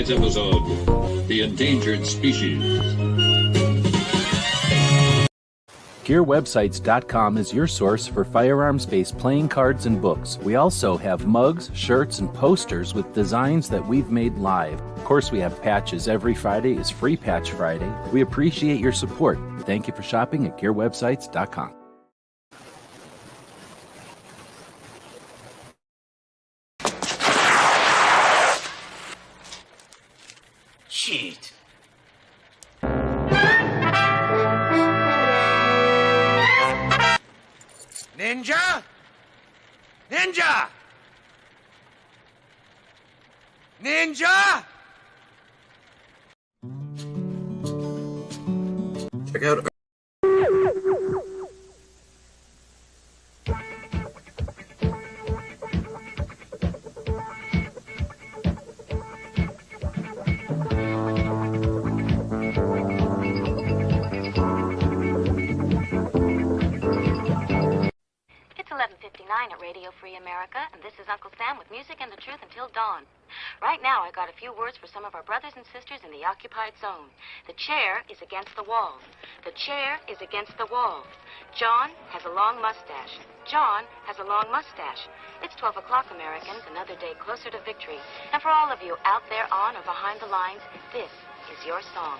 tonight's episode, The Endangered Species. GearWebsites.com is your source for firearms-based playing cards and books. We also have mugs, shirts, and posters with designs that we've made live. Of course, we have patches. Every Friday is Free Patch Friday. We appreciate your support. Thank you for shopping at GearWebsites.com. Shit. Ninja? Ninja! Ninja! Check out It's 11:59 at Radio Free America, and this is Uncle Sam with music and the truth until dawn. Right now, I got a few words for some of our brothers and sisters in the occupied zone. The chair is against the wall. The chair is against the wall. John has a long mustache. John has a long mustache. It's 12 o'clock, Americans, another day closer to victory. And for all of you out there on or behind the lines, this is your song.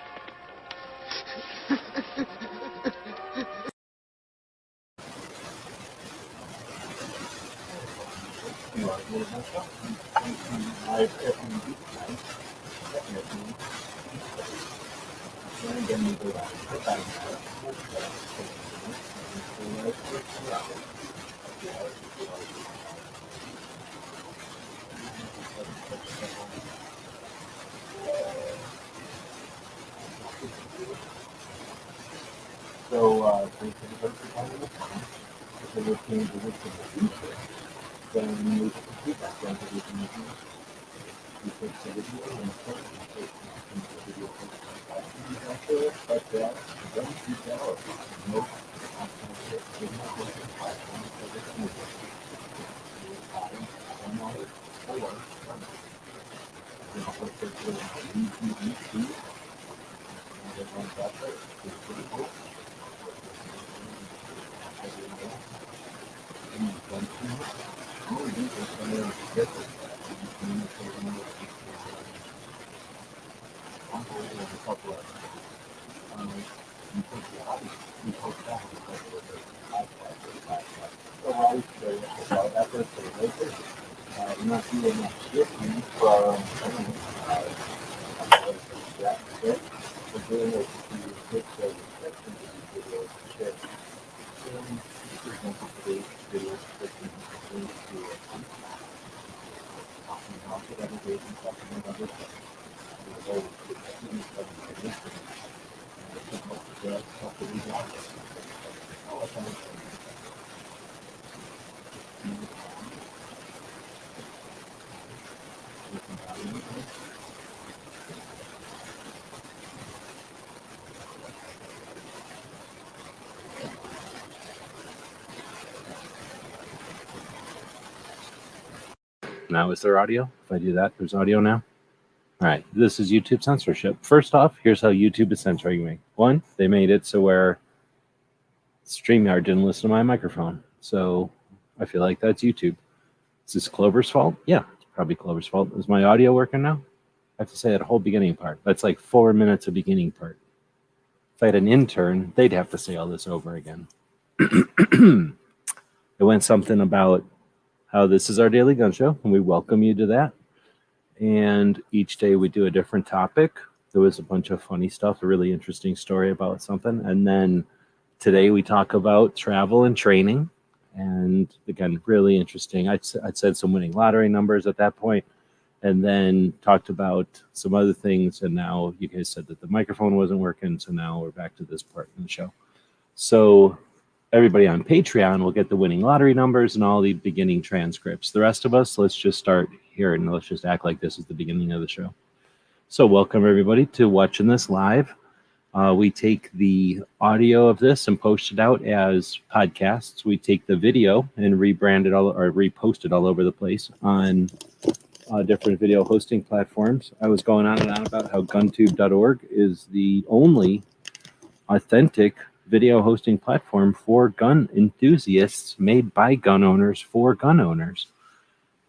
Now, is there audio? If I do that, there's audio now. All right, this is YouTube censorship. First off, here's how YouTube is censoring me. One, they made it so where StreamYard didn't listen to my microphone. So I feel like that's YouTube. Is this Clover's fault? Yeah, it's probably Clover's fault. Is my audio working now? I have to say that whole beginning part. That's like 4 minutes of beginning part. If I had an intern, they'd have to say all this over again. It went something about how this is our daily gun show, and we welcome you to that. And each day we do a different topic. There was a bunch of funny stuff, a really interesting story about something. And then today we talk about travel and training. And again, really interesting. I'd said some winning lottery numbers at that point, and then talked about some other things. And now you guys said that the microphone wasn't working. So now we're back to this part in the show. So everybody on Patreon will get the winning lottery numbers and all the beginning transcripts. The rest of us, let's just start here and let's just act like this is the beginning of the show. So welcome everybody to watching this live. We take the audio of this and post it out as podcasts. We take the video and rebrand it all or repost it all over the place on different video hosting platforms. I was going on and on about how guntube.org is the only authentic video hosting platform for gun enthusiasts, made by gun owners for gun owners.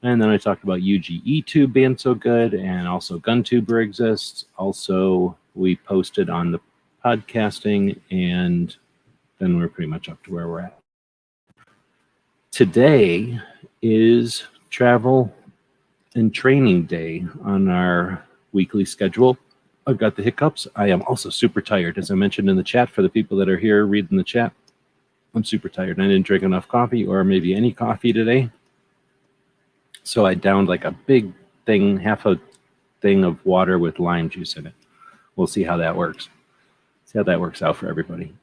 And then I talked about UGEtube being so good, and also GunTuber exists. Also, we posted on the podcasting, and then we're pretty much up to where we're at. Today is travel and training day on our weekly schedule. I've got the hiccups. I am also super tired, as I mentioned in the chat. For the people that are here reading the chat, I'm super tired. I didn't drink enough coffee, or maybe any coffee today. So I downed like a big thing, half a thing of water with lime juice in it. We'll see how that works. See how that works out for everybody.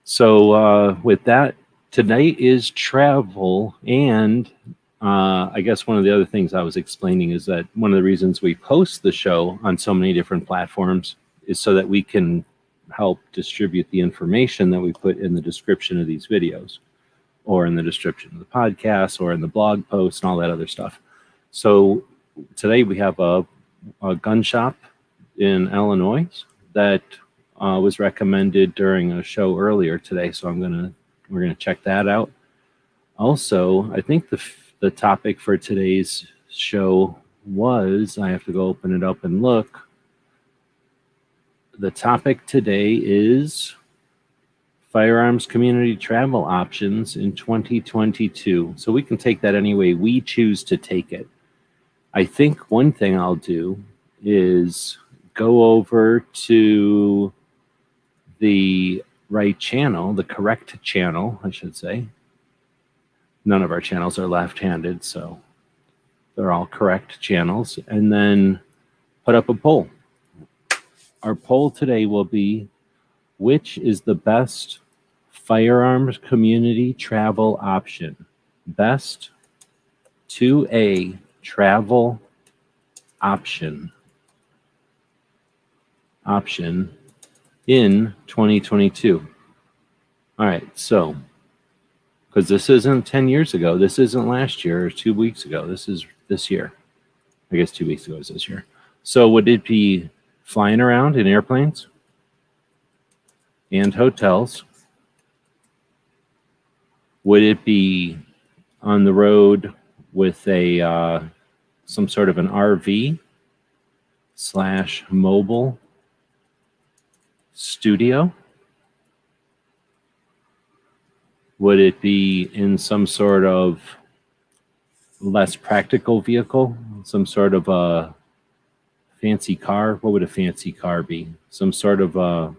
So with that, tonight is travel. And I guess one of the other things I was explaining is that one of the reasons we post the show on so many different platforms is so that we can help distribute the information that we put in the description of these videos, or in the description of the podcast, or in the blog post, and all that other stuff. So today we have a gun shop in Illinois that was recommended during a show earlier today. So we're gonna check that out. Also, I think the topic for today's show was, I have to go open it up and look. The topic today is Firearms Community Travel Options in 2022. So we can take that any way we choose to take it. I think one thing I'll do is go over to the right channel, the correct channel, I should say. None of our channels are left-handed, so they're all correct channels. And then put up a poll. Our poll today will be, which is the best Firearms Community Travel Option? Best 2A travel option in 2022. All right, so, because this isn't 10 years ago, this isn't last year or 2 weeks ago, this is this year. I guess 2 weeks ago is this year. So would it be flying around in airplanes and hotels? Would it be on the road with a some sort of an RV / mobile studio? Would it be in some sort of less practical vehicle, some sort of a fancy car? What would a fancy car be? Some sort of a,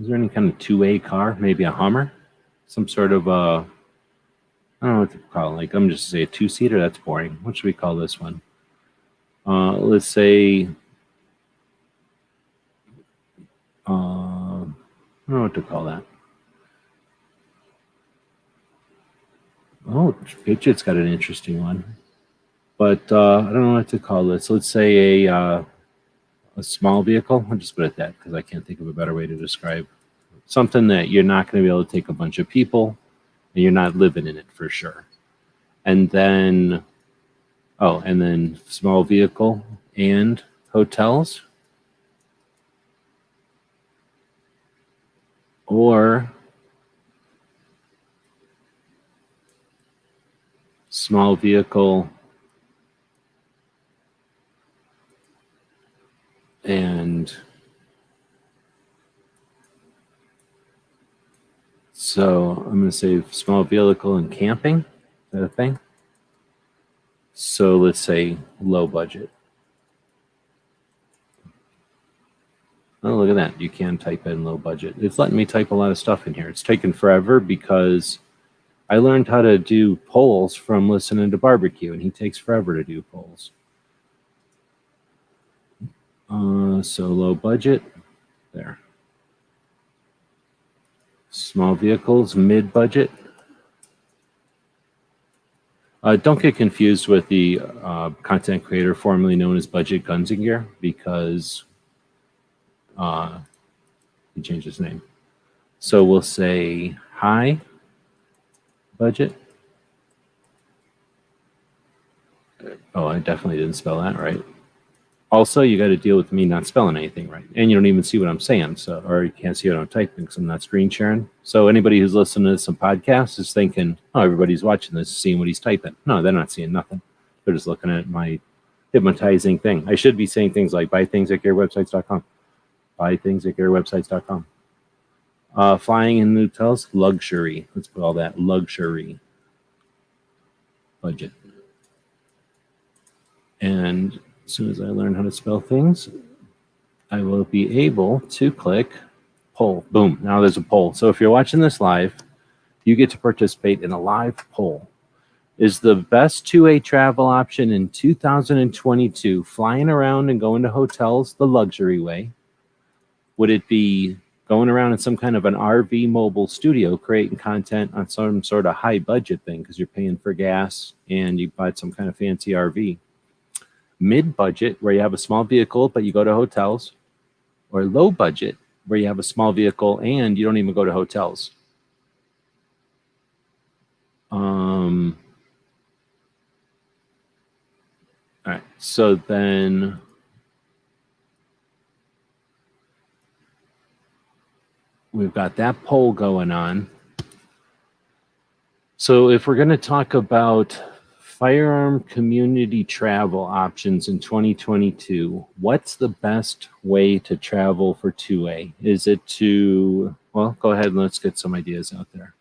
is there any kind of 2A car? Maybe a Hummer? Some sort of a, I don't know what to call it. Like, I'm just say a 2-seater. That's boring. What should we call this one? Let's say, I don't know what to call that. Oh, Patriot's got an interesting one. But I don't know what to call this. Let's say a small vehicle. I'll just put it that, because I can't think of a better way to describe something that you're not going to be able to take a bunch of people, and you're not living in it for sure. And then, and then small vehicle and hotels, or small vehicle and so I'm going to say small vehicle and camping. Is that a thing? So let's say low budget. Oh, look at that. You can type in low budget. It's letting me type a lot of stuff in here. It's taken forever because I learned how to do polls from listening to Barbecue, and he takes forever to do polls. So low budget, there. Small vehicles, mid budget. Don't get confused with the content creator formerly known as Budget Guns and Gear, because he changed his name. So we'll say high budget. Oh, I definitely didn't spell that right. Also, you got to deal with me not spelling anything right, and you don't even see what I'm saying, so or you can't see what I'm typing because I'm not screen sharing. So anybody who's listening to some podcasts is thinking, "Oh, everybody's watching this, seeing what he's typing." No, they're not seeing nothing. They're just looking at my hypnotizing thing. I should be saying things like "buy things at gearwebsites.com," "buy things at gearwebsites.com." Flying in hotels, luxury. Let's put all that luxury budget. And as soon as I learn how to spell things, I will be able to click poll. Boom. Now there's a poll. So if you're watching this live, you get to participate in a live poll. Is the best 2A travel option in 2022 flying around and going to hotels the luxury way? Would it be going around in some kind of an RV mobile studio creating content on some sort of high budget thing because you're paying for gas and you bought some kind of fancy RV? Mid-budget, where you have a small vehicle but you go to hotels, or low budget, where you have a small vehicle and you don't even go to hotels. All right, so then we've got that poll going on. So if we're going to talk about firearm community travel options in 2022, what's the best way to travel for 2A? Is it to, well, go ahead and let's get some ideas out there.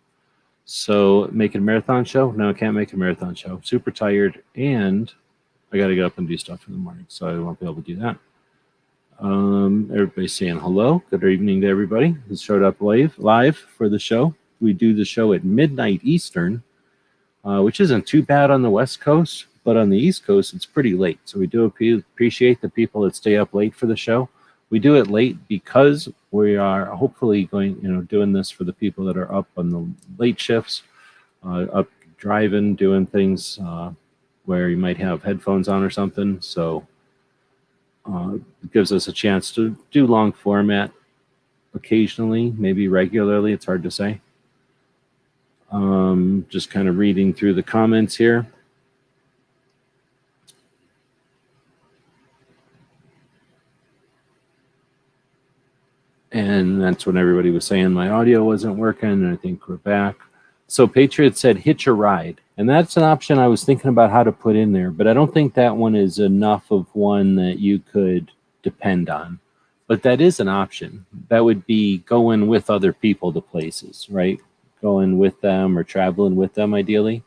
So make it a marathon show? No, I can't make a marathon show. Super tired and I got to get up and do stuff in the morning, so I won't be able to do that. Everybody's saying hello. Good evening to everybody who showed up live for the show. We do the show at midnight Eastern, which isn't too bad on the West Coast, but on the East Coast, it's pretty late. So we do appreciate the people that stay up late for the show. We do it late because we are hopefully doing this for the people that are up on the late shifts, up driving, doing things where you might have headphones on or something. So it gives us a chance to do long format occasionally, maybe regularly. It's hard to say. Just kind of reading through the comments here. And that's when everybody was saying my audio wasn't working, and I think we're back. So Patriot said hitch a ride. And that's an option I was thinking about how to put in there, but I don't think that one is enough of one that you could depend on. But that is an option. That would be going with other people to places, right? Going with them or traveling with them, ideally.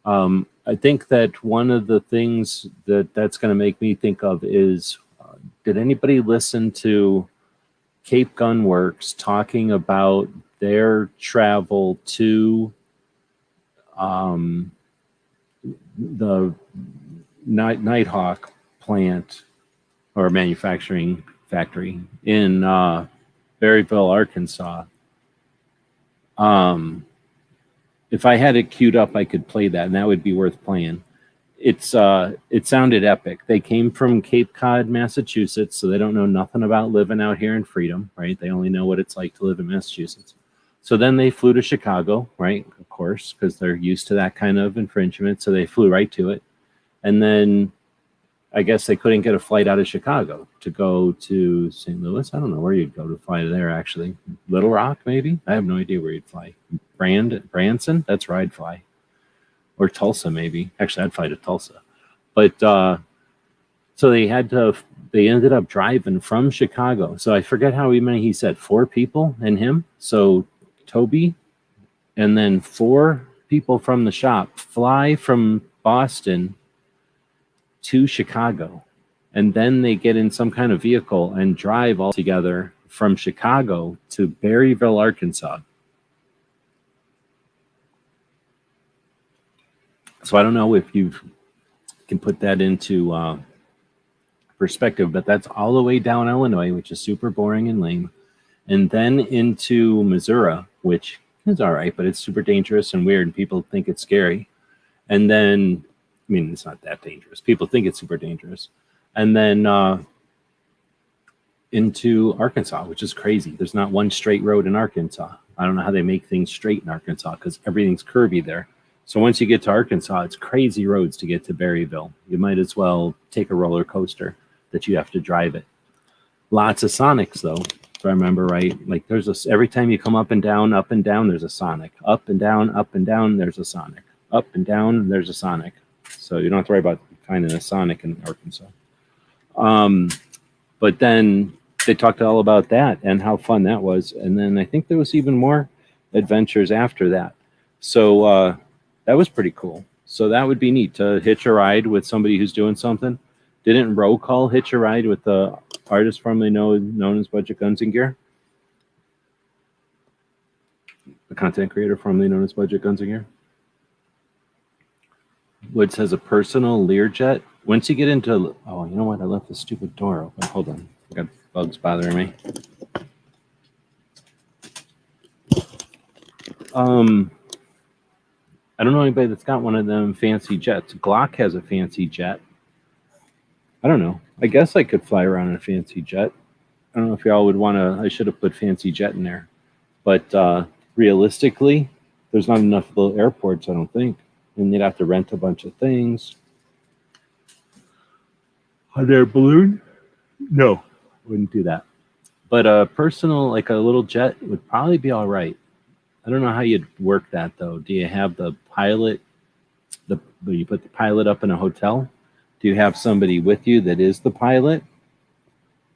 I think that one of the things that's going to make me think of is, did anybody listen to Cape Gun Works talking about their travel to the Nighthawk plant or manufacturing factory in Berryville, Arkansas? If I had it queued up, I could play that, and that would be worth playing. It sounded epic. They came from Cape Cod, Massachusetts, so they don't know nothing about living out here in freedom, right? They only know what it's like to live in Massachusetts. So then they flew to Chicago, right? Of course, because they're used to that kind of infringement. So they flew right to it. And then I guess they couldn't get a flight out of Chicago to go to St. Louis. I don't know where you'd go to fly there, actually. Little Rock, maybe? I have no idea where you'd fly. Branson? That's where I'd fly. Or Tulsa, maybe. Actually, I'd fly to Tulsa. But so they ended up driving from Chicago. So I forget how many he said, 4 people and him. So Toby and then 4 people from the shop fly from Boston to Chicago. And then they get in some kind of vehicle and drive all together from Chicago to Berryville, Arkansas. So I don't know if you can put that into perspective, but that's all the way down Illinois, which is super boring and lame, and then into Missouri, which is all right, but it's super dangerous and weird, and people think it's scary. And then, I mean, it's not that dangerous. People think it's super dangerous. And then into Arkansas, which is crazy. There's not one straight road in Arkansas. I don't know how they make things straight in Arkansas because everything's curvy there. So once you get to Arkansas, it's crazy roads to get to Berryville. You might as well take a roller coaster that you have to drive it. Lots of Sonics, though, if I remember right. Like every time you come up and down, there's a Sonic. Up and down, there's a Sonic. Up and down, there's a Sonic. So you don't have to worry about finding a Sonic in Arkansas. But then they talked all about that and how fun that was. And then I think there was even more adventures after that. So that was pretty cool. So that would be neat to hitch a ride with somebody who's doing something. Didn't Roll Call hitch a ride with the artist formerly known as Budget Guns and Gear? The content creator formerly known as Budget Guns and Gear? Woods has a personal Learjet. Once you get into, oh, you know what? I left the stupid door open. Hold on. I got bugs bothering me. I don't know anybody that's got one of them fancy jets. Glock has a fancy jet. I don't know. I guess I could fly around in a fancy jet. I don't know if y'all would want to. I should have put fancy jet in there. But realistically, there's not enough little airports, I don't think. And you'd have to rent a bunch of things. Hot air balloon? No, wouldn't do that. But a personal, like a little jet, would probably be all right. I don't know how you'd work that, though. Do you have the pilot, you put the pilot up in a hotel? Do you have somebody with you that is the pilot?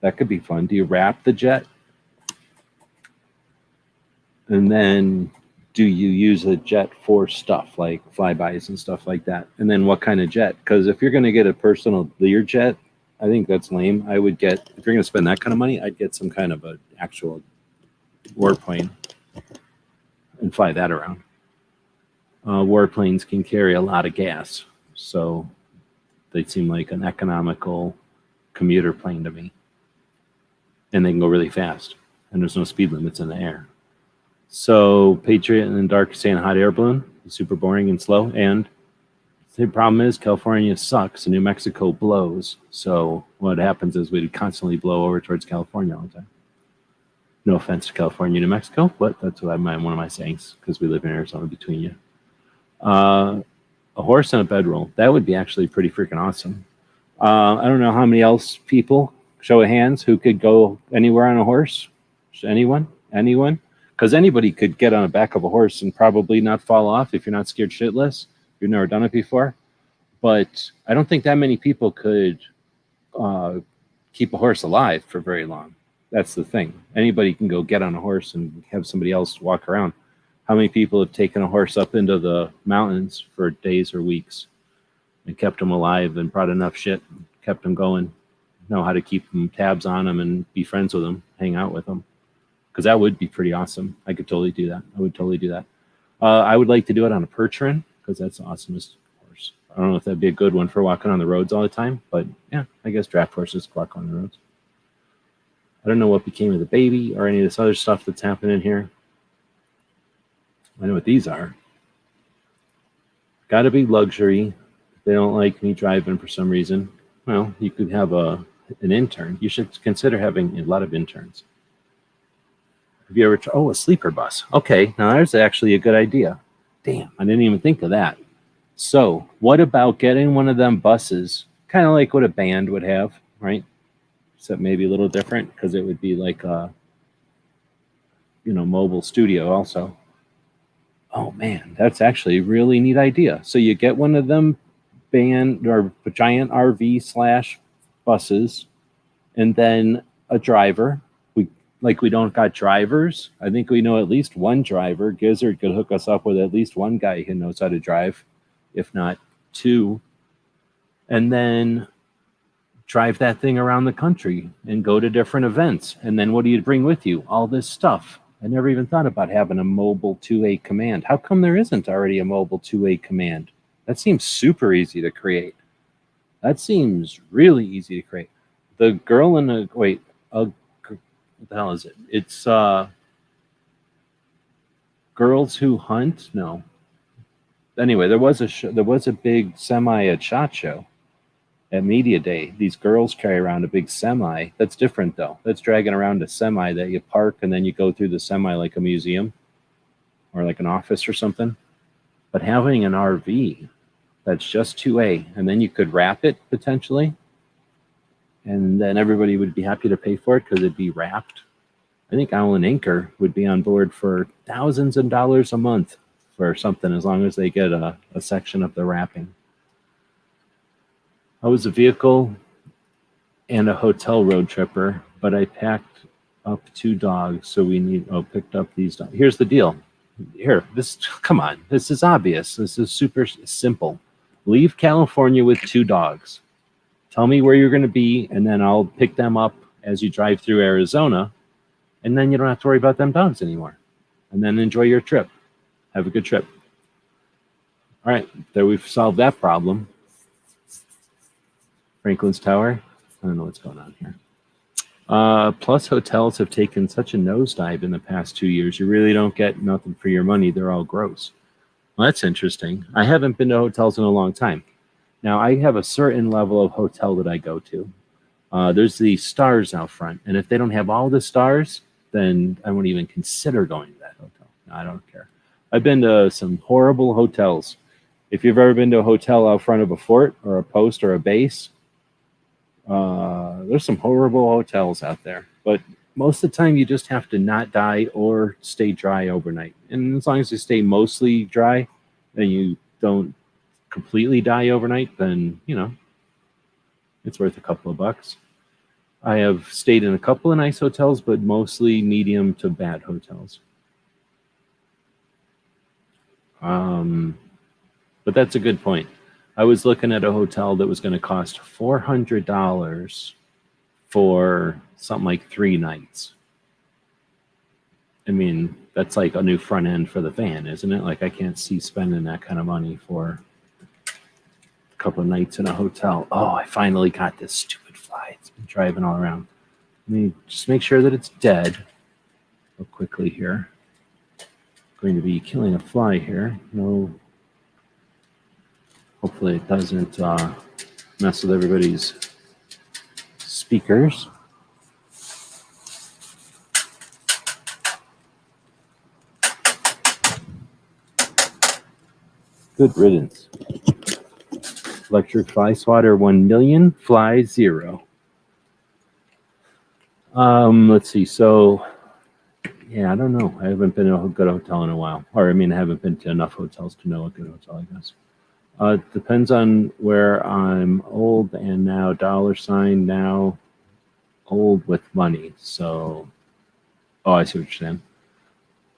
That could be fun. Do you wrap the jet? And then do you use a jet for stuff like flybys and stuff like that? And then what kind of jet? Because if you're going to get a personal Learjet, I think that's lame. I would get, if you're going to spend that kind of money, I'd get some kind of an actual warplane and fly that around. Warplanes can carry a lot of gas, so they seem like an economical commuter plane to me. And they can go really fast, and there's no speed limits in the air. So Patriot and Dark saying hot air balloon is super boring and slow. And the problem is California sucks and New Mexico blows. So what happens is we constantly blow over towards California all the time. No offense to California, New Mexico, but that's what one of my sayings, because we live in Arizona between you. A horse and a bedroll. That would be actually pretty freaking awesome. I don't know how many else people, show of hands, who could go anywhere on a horse. Anyone? Because anybody could get on the back of a horse and probably not fall off if you're not scared shitless. You've never done it before. But I don't think that many people could keep a horse alive for very long. That's the thing. Anybody can go get on a horse and have somebody else walk around. How many people have taken a horse up into the mountains for days or weeks and kept them alive and brought enough shit, kept them going, know how to keep them, tabs on them and be friends with them, hang out with them? Because that would be pretty awesome. I could totally do that. I would totally do that. I would like to do it on a percheron, because that's the awesomest horse. I don't know if that'd be a good one for walking on the roads all the time, but yeah, I guess draft horses walk on the roads. I don't know what became of the baby or any of this other stuff that's happening here. I know what these are. Got to be luxury. They don't like me driving for some reason. Well, you could have an intern. You should consider having a lot of interns. Have you ever a sleeper bus? Okay, now there's actually a good idea. Damn, I didn't even think of that. So what about getting one of them buses, kind of like what a band would have, right? Except maybe a little different, because it would be like a, mobile studio also. Oh man, that's actually a really neat idea. So you get one of them band or giant RV / buses, and then a driver. We don't got drivers. I think we know at least one driver. Gizzard could hook us up with at least one guy who knows how to drive, if not two. And then drive that thing around the country and go to different events. And then what do you bring with you? All this stuff. I never even thought about having a mobile 2A command. How come there isn't already a mobile 2A command? That seems super easy to create. That seems really easy to create. The girl in the, what the hell is it? It's Girls Who Hunt? No. Anyway, there was a big semi at SHOT Show at Media Day. These girls carry around a big semi. That's different, though. That's dragging around a semi that you park and then you go through the semi like a museum or like an office or something. But having an RV that's just 2A, and then you could wrap it potentially, and then everybody would be happy to pay for it because it'd be wrapped. I think Alan Anchor would be on board for thousands of dollars a month for something, as long as they get a section of the wrapping. I was a vehicle and a hotel road tripper, but I packed up 2 dogs, so picked up these dogs. Here's the deal. Come on, this is obvious. This is super simple. Leave California with 2 dogs. Tell me where you're going to be, and then I'll pick them up as you drive through Arizona, and then you don't have to worry about them dogs anymore. And then enjoy your trip. Have a good trip. All right, there we've solved that problem. Franklin's Tower. I don't know what's going on here. Plus, hotels have taken such a nosedive in the past 2 years. You really don't get nothing for your money. They're all gross. Well, that's interesting. I haven't been to hotels in a long time. Now, I have a certain level of hotel that I go to. There's the stars out front. And if they don't have all the stars, then I won't even consider going to that hotel. No, I don't care. I've been to some horrible hotels. If you've ever been to a hotel out front of a fort or a post or a base, there's some horrible hotels out there. But most of the time, you just have to not die or stay dry overnight. And as long as you stay mostly dry and you don't completely die overnight, then, it's worth a couple of bucks. I have stayed in a couple of nice hotels, but mostly medium to bad hotels. But that's a good point. I was looking at a hotel that was going to cost $400 for something like 3 nights. I mean, that's like a new front end for the van, isn't it? Like, I can't see spending that kind of money for a couple of nights in a hotel. Oh, I finally got this stupid fly. It's been driving all around. Let me just make sure that it's dead real quickly here. Going to be killing a fly here. No. Hopefully it doesn't mess with everybody's speakers. Good riddance. Electric fly swatter 1 million, fly 0. Let's see. So, yeah, I don't know. I haven't been to a good hotel in a while. Or, I haven't been to enough hotels to know a good hotel, I guess. It depends on where I'm old and now $ now old with money. So, I see what you're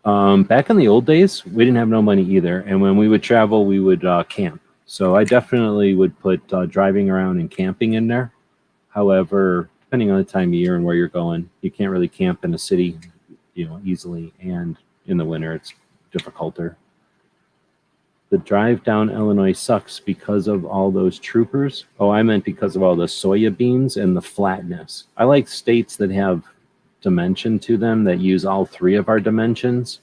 saying. Back in the old days, we didn't have no money either. And when we would travel, we would camp. So I definitely would put driving around and camping in there. However, depending on the time of year and where you're going, you can't really camp in a city, easily. And in the winter, it's difficulter. The drive down Illinois sucks because of all those troopers. Oh, I meant because of all the soya beans and the flatness. I like states that have dimension to them, that use all 3 of our dimensions.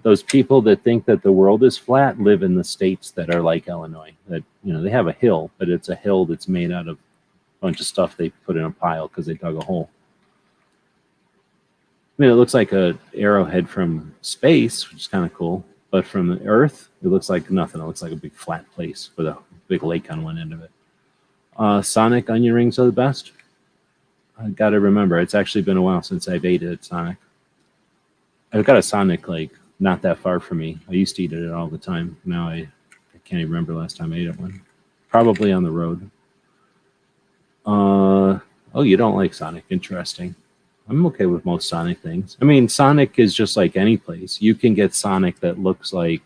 Those people that think that the world is flat live in the states that are like Illinois. That, they have a hill, but it's a hill that's made out of a bunch of stuff they put in a pile because they dug a hole. It looks like a arrowhead from space, which is kind of cool. But from the Earth, it looks like nothing. It looks like a big flat place with a big lake on one end of it. Sonic onion rings are the best. I got to remember, it's actually been a while since I've ate it at Sonic. I've got a Sonic, not that far from me. I used to eat it all the time. Now I can't even remember the last time I ate at one. Probably on the road. Oh, you don't like Sonic. Interesting. I'm okay with most Sonic things. Sonic is just like any place. You can get Sonic that looks like,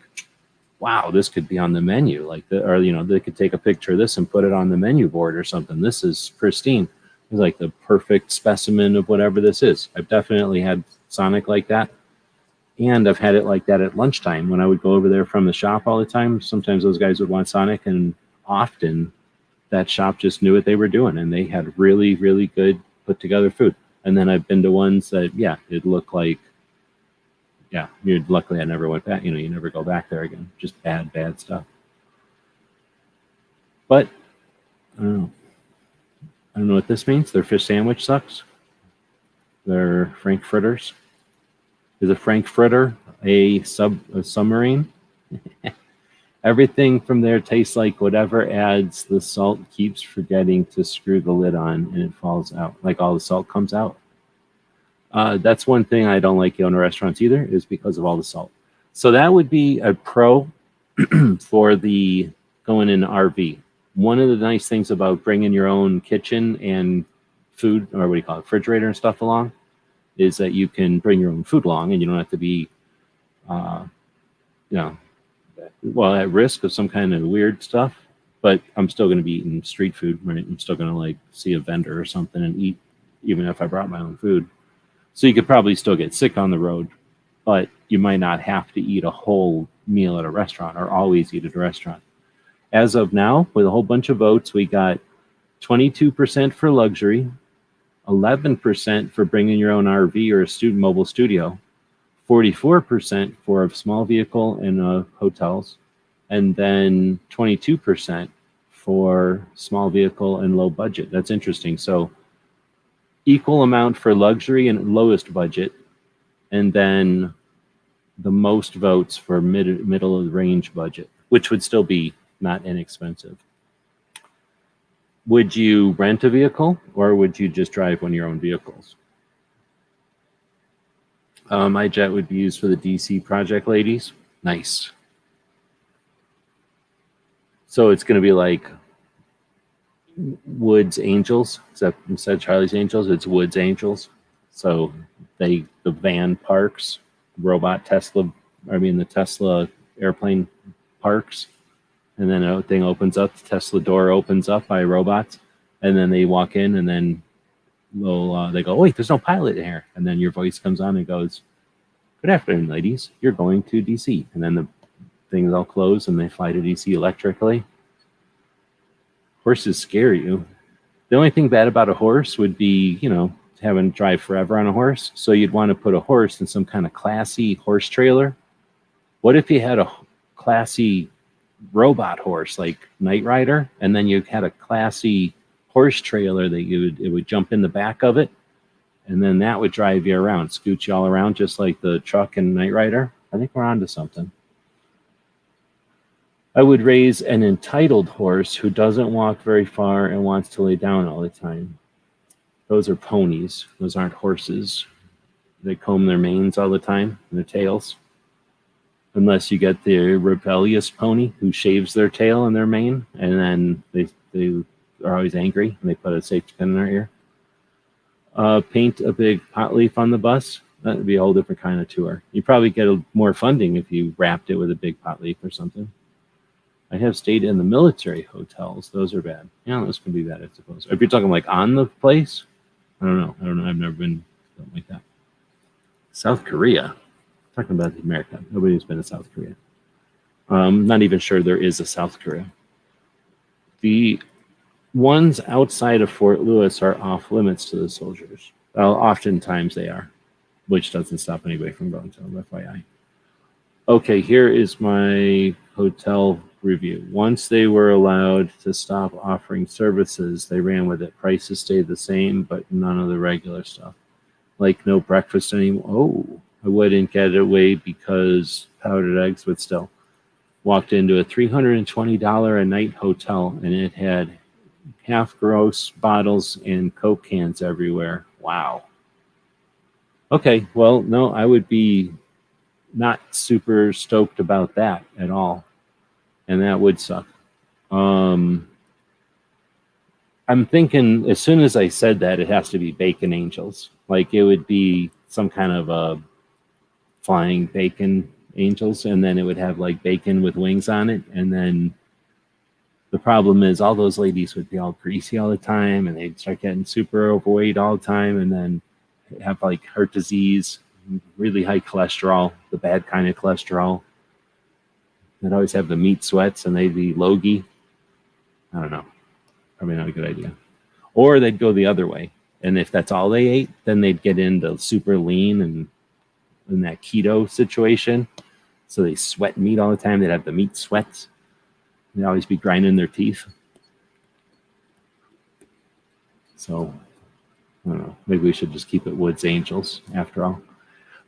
wow, this could be on the menu. They could take a picture of this and put it on the menu board or something. This is pristine. It's like the perfect specimen of whatever this is. I've definitely had Sonic like that. And I've had it like that at lunchtime when I would go over there from the shop all the time. Sometimes those guys would want Sonic, and often that shop just knew what they were doing, and they had really, really good put together food. And then I've been to ones that, it looked like, luckily I never went back. You never go back there again. Just bad stuff. But, I don't know. I don't know what this means. Their fish sandwich sucks. Their frankfurters. Is a frankfurter a submarine? Everything from there tastes like whatever adds the salt keeps forgetting to screw the lid on and it falls out. Like all the salt comes out. That's one thing I don't like going to restaurants either, is because of all the salt. So that would be a pro for the going in RV. One of the nice things about bringing your own kitchen and food, or what do you call it, refrigerator and stuff along, is that you can bring your own food along and you don't have to be, at risk of some kind of weird stuff. But I'm still going to be eating street food, right? I'm still going to like see a vendor or something and eat, even if I brought my own food. So you could probably still get sick on the road, but you might not have to eat a whole meal at a restaurant or always eat at a restaurant. As of now, with a whole bunch of votes, we got 22% for luxury, 11% for bringing your own RV or a student mobile studio, 44% for a small vehicle and hotels, and then 22% for small vehicle and low budget. That's interesting. So equal amount for luxury and lowest budget, and then the most votes for middle of the range budget, which would still be not inexpensive. Would you rent a vehicle or would you just drive one of your own vehicles? My jet would be used for the DC project ladies. Nice. So it's going to be like Woods Angels, except instead of Charlie's Angels, it's Woods Angels. So the van parks, the Tesla airplane parks, and then everything opens up. The Tesla door opens up by robots, and then they walk in, and then they go, wait, there's no pilot in here. And then your voice comes on and goes, good afternoon, ladies. You're going to DC. And then the things all close, and they fly to DC electrically. Horses scare you. The only thing bad about a horse would be, having to drive forever on a horse. So you'd want to put a horse in some kind of classy horse trailer. What if you had a classy robot horse like Knight Rider, and then you had a classy horse trailer that it would jump in the back of it, and then that would drive you around, scoot you all around just like the truck and Knight Rider? I think we're onto something. I would raise an entitled horse who doesn't walk very far and wants to lay down all the time. Those are ponies. Those aren't horses. They comb their manes all the time, and their tails. Unless you get the rebellious pony who shaves their tail and their mane, and then they are always angry, and they put a safety pin in their ear. Paint a big pot leaf on the bus. That would be a whole different kind of tour. You'd probably get more funding if you wrapped it with a big pot leaf or something. I have stayed in the military hotels. Those are bad. Yeah, those can be bad, I suppose. If you're talking like on the place, I don't know. I've never been something like that. South Korea. Talking about America. Nobody's been to South Korea. Not even sure there is a South Korea. The ones outside of Fort Lewis are off limits to the soldiers. Well, oftentimes they are, which doesn't stop anybody from going to them, FYI. Okay, here is my hotel review. Once they were allowed to stop offering services, they ran with it. Prices stayed the same, but none of the regular stuff. Like no breakfast anymore. Oh, I wouldn't get it away because powdered eggs, but still. Walked into a $320 a night hotel, and it had half gross bottles and Coke cans everywhere. Wow. Okay, well, no, I would be not super stoked about that at all. And that would suck. I'm thinking as soon as I said that, it has to be bacon angels. Like it would be some kind of a flying bacon angels, and then it would have like bacon with wings on it. And then the problem is all those ladies would be all greasy all the time, and they'd start getting super overweight all the time, and then have like heart disease, really high cholesterol, the bad kind of cholesterol. They'd always have the meat sweats, and they'd be logy. I don't know. Probably not a good idea. Or they'd go the other way. And if that's all they ate, then they'd get into super lean and in that keto situation. So they sweat meat all the time. They'd have the meat sweats. They'd always be grinding their teeth. So, I don't know. Maybe we should just keep it Woods Angels after all.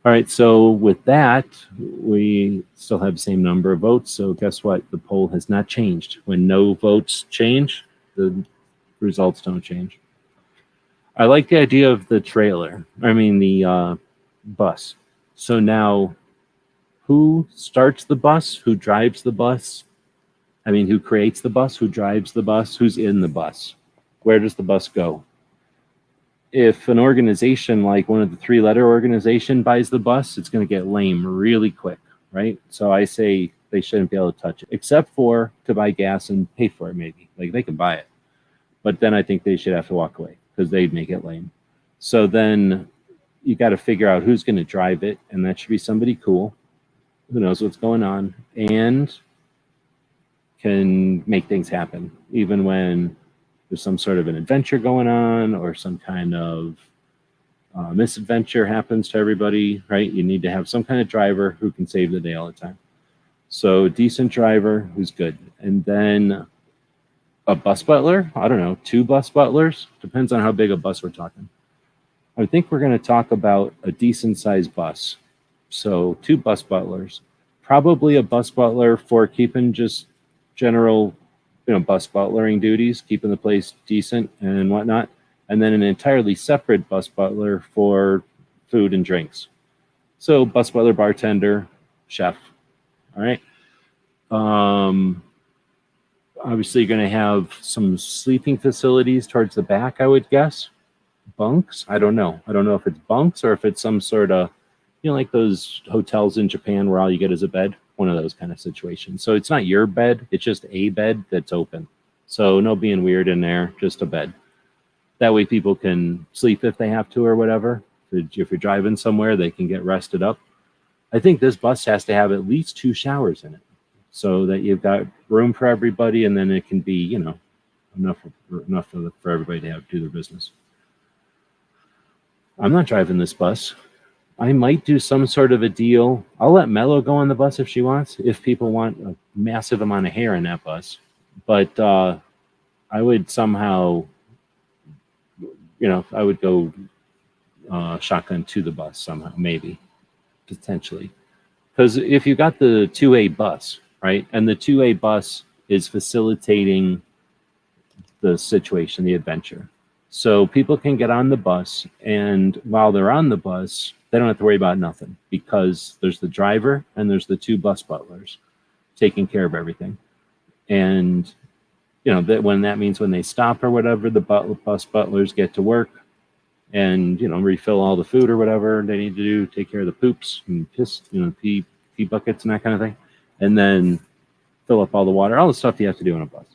All right, so with that, we still have the same number of votes. So guess what? The poll has not changed. When no votes change, the results don't change. I like the idea of the trailer. I mean, the bus. So now, who starts the bus? Who drives the bus? I mean, who creates the bus? Who drives the bus? Who's in the bus? Where does the bus go? If an organization like one of the three-letter organization buys the bus, it's going to get lame really quick, right? So I say they shouldn't be able to touch it, except for to buy gas and pay for it maybe. Like they can buy it. But then I think they should have to walk away because they'd make it lame. So then you got to figure out who's going to drive it, and that should be somebody cool who knows what's going on and can make things happen, even when there's some sort of an adventure going on or some kind of misadventure happens to everybody, right? You need to have some kind of driver who can save the day all the time. So decent driver who's good. And then a bus butler, I don't know, 2 bus butlers, depends on how big a bus we're talking. I think we're going to talk about a decent sized bus. So 2 bus butlers, probably a bus butler for keeping just general, bus butlering duties, keeping the place decent and whatnot, and then an entirely separate bus butler for food and drinks. So bus butler, bartender, chef. All right. Obviously, you're going to have some sleeping facilities towards the back, I would guess. Bunks? I don't know. I don't know if it's bunks or if it's some sort of, like those hotels in Japan where all you get is a bed. One of those kind of situations. So it's not your bed, it's just a bed that's open. So no being weird in there, just a bed. That way people can sleep if they have to or whatever. If you're driving somewhere, they can get rested up. I think this bus has to have at least 2 showers in it so that you've got room for everybody, and then it can be, enough for everybody to do their business. I'm not driving this bus. I might do some sort of a deal. I'll let Mello go on the bus if she wants, if people want a massive amount of hair in that bus. But I would somehow, I would go shotgun to the bus somehow, maybe, potentially. Because if you got the 2A bus, right, and the 2A bus is facilitating the situation, the adventure. So people can get on the bus, and while they're on the bus, they don't have to worry about nothing because there's the driver and there's the 2 bus butlers taking care of everything. And, that when that means when they stop or whatever, the bus butlers get to work and, refill all the food or whatever they need to do, take care of the poops and piss, pee buckets and that kind of thing. And then fill up all the water, all the stuff you have to do on a bus.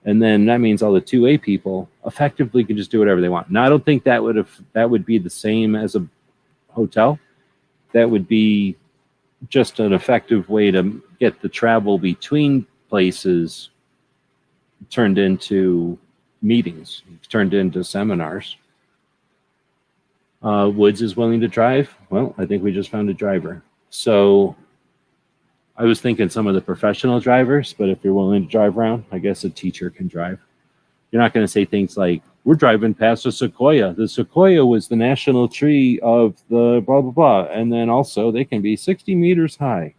And then that means all the 2A people effectively can just do whatever they want. Now, I don't think that would be the same as a hotel. That would be just an effective way to get the travel between places turned into meetings, turned into seminars. Woods is willing to drive. Well, I think we just found a driver. So I was thinking some of the professional drivers, but if you're willing to drive around, I guess a teacher can drive. You're not going to say things like, we're driving past a sequoia. The sequoia was the national tree of the blah, blah, blah. And then also they can be 60 meters high.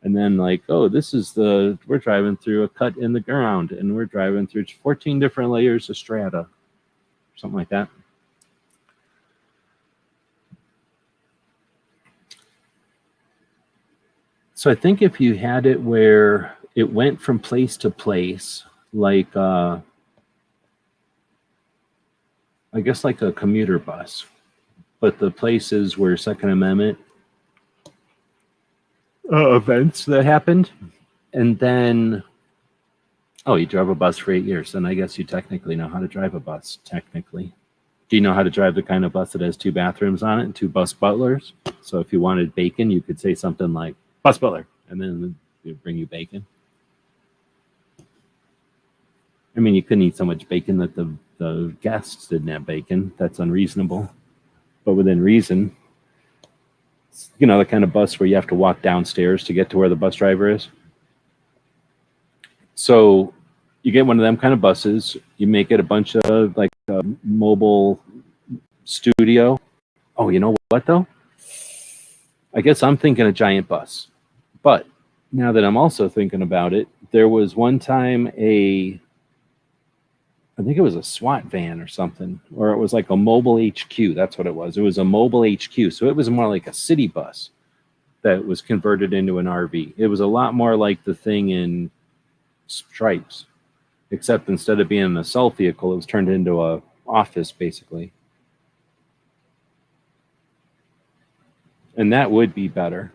And then like, oh, we're driving through a cut in the ground and we're driving through 14 different layers of strata. Something like that. So I think if you had it where it went from place to place, like, I guess like a commuter bus, but the places where Second Amendment events that happened, and then, oh, you drove a bus for 8 years, then I guess you technically know how to drive a bus, technically. Do you know how to drive the kind of bus that has 2 bathrooms on it and 2 bus butlers? So if you wanted bacon, you could say something like, bus butler, and then they bring you bacon. I mean, you couldn't eat so much bacon that the guests didn't have bacon. That's unreasonable. But within reason, the kind of bus where you have to walk downstairs to get to where the bus driver is. So you get one of them kind of buses. You make it a bunch of like a mobile studio. Oh, you know what though? I guess I'm thinking a giant bus. But now that I'm also thinking about it, there was one time I think it was a SWAT van or something, or it was like a mobile HQ. That's what it was. It was a mobile HQ. So it was more like a city bus that was converted into an RV. It was a lot more like the thing in Stripes, except instead of being an assault vehicle, it was turned into a office basically. And that would be better.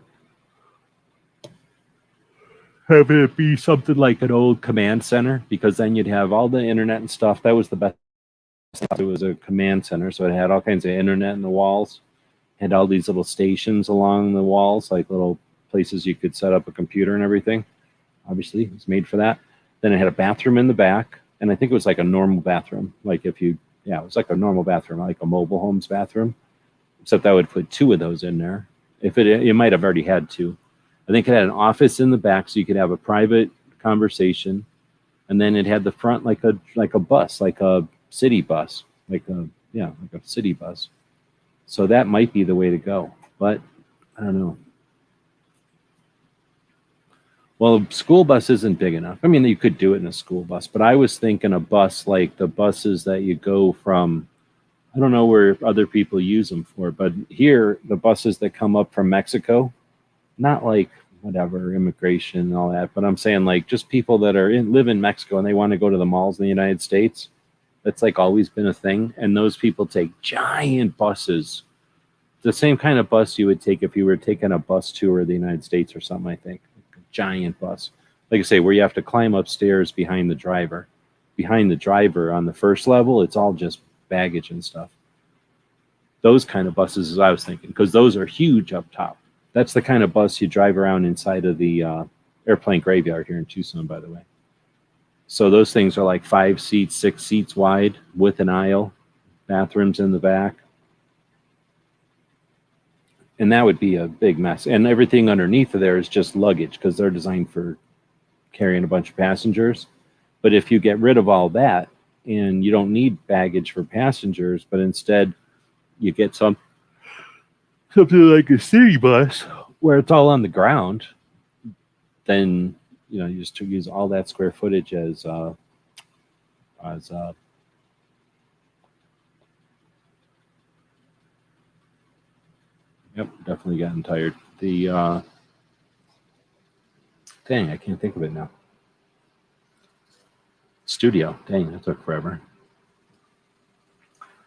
Have it be something like an old command center, because then you'd have all the internet and stuff. That was the best. It was a command center, so it had all kinds of internet in the walls, had all these little stations along the walls, like little places you could set up a computer and everything. Obviously, it was made for that. Then it had a bathroom in the back, and I think it was like a normal bathroom. Like it was like a normal bathroom, like a mobile home's bathroom, except I would put 2 of those in there. If it might have already had 2. I think it had an office in the back, so you could have a private conversation, and then it had the front like a bus, like a city bus, like a city bus. So that might be the way to go, but I don't know. Well, school bus isn't big enough. I mean, you could do it in a school bus, but I was thinking a bus like the buses that you go from. I don't know where other people use them for, but here the buses that come up from Mexico. Not like whatever immigration and all that, but I'm saying like just people that live in Mexico and they want to go to the malls in the United States. That's like always been a thing, and those people take giant buses, the same kind of bus you would take if you were taking a bus tour of the United States or something. I think a giant bus, like I say, where you have to climb upstairs behind the driver. Behind the driver on the first level, it's all just baggage and stuff. Those kind of buses is what I was thinking, because those are huge up top. That's the kind of bus you drive around inside of the airplane graveyard here in Tucson, by the way. So those things are like 5 seats, 6 seats wide with an aisle, bathrooms in the back. And that would be a big mess. And everything underneath of there is just luggage, because they're designed for carrying a bunch of passengers. But if you get rid of all that and you don't need baggage for passengers, but instead you get something like a city bus where it's all on the ground, then you just use all that square footage as yep, definitely getting tired. The dang, I can't think of it now. Studio, dang, that took forever.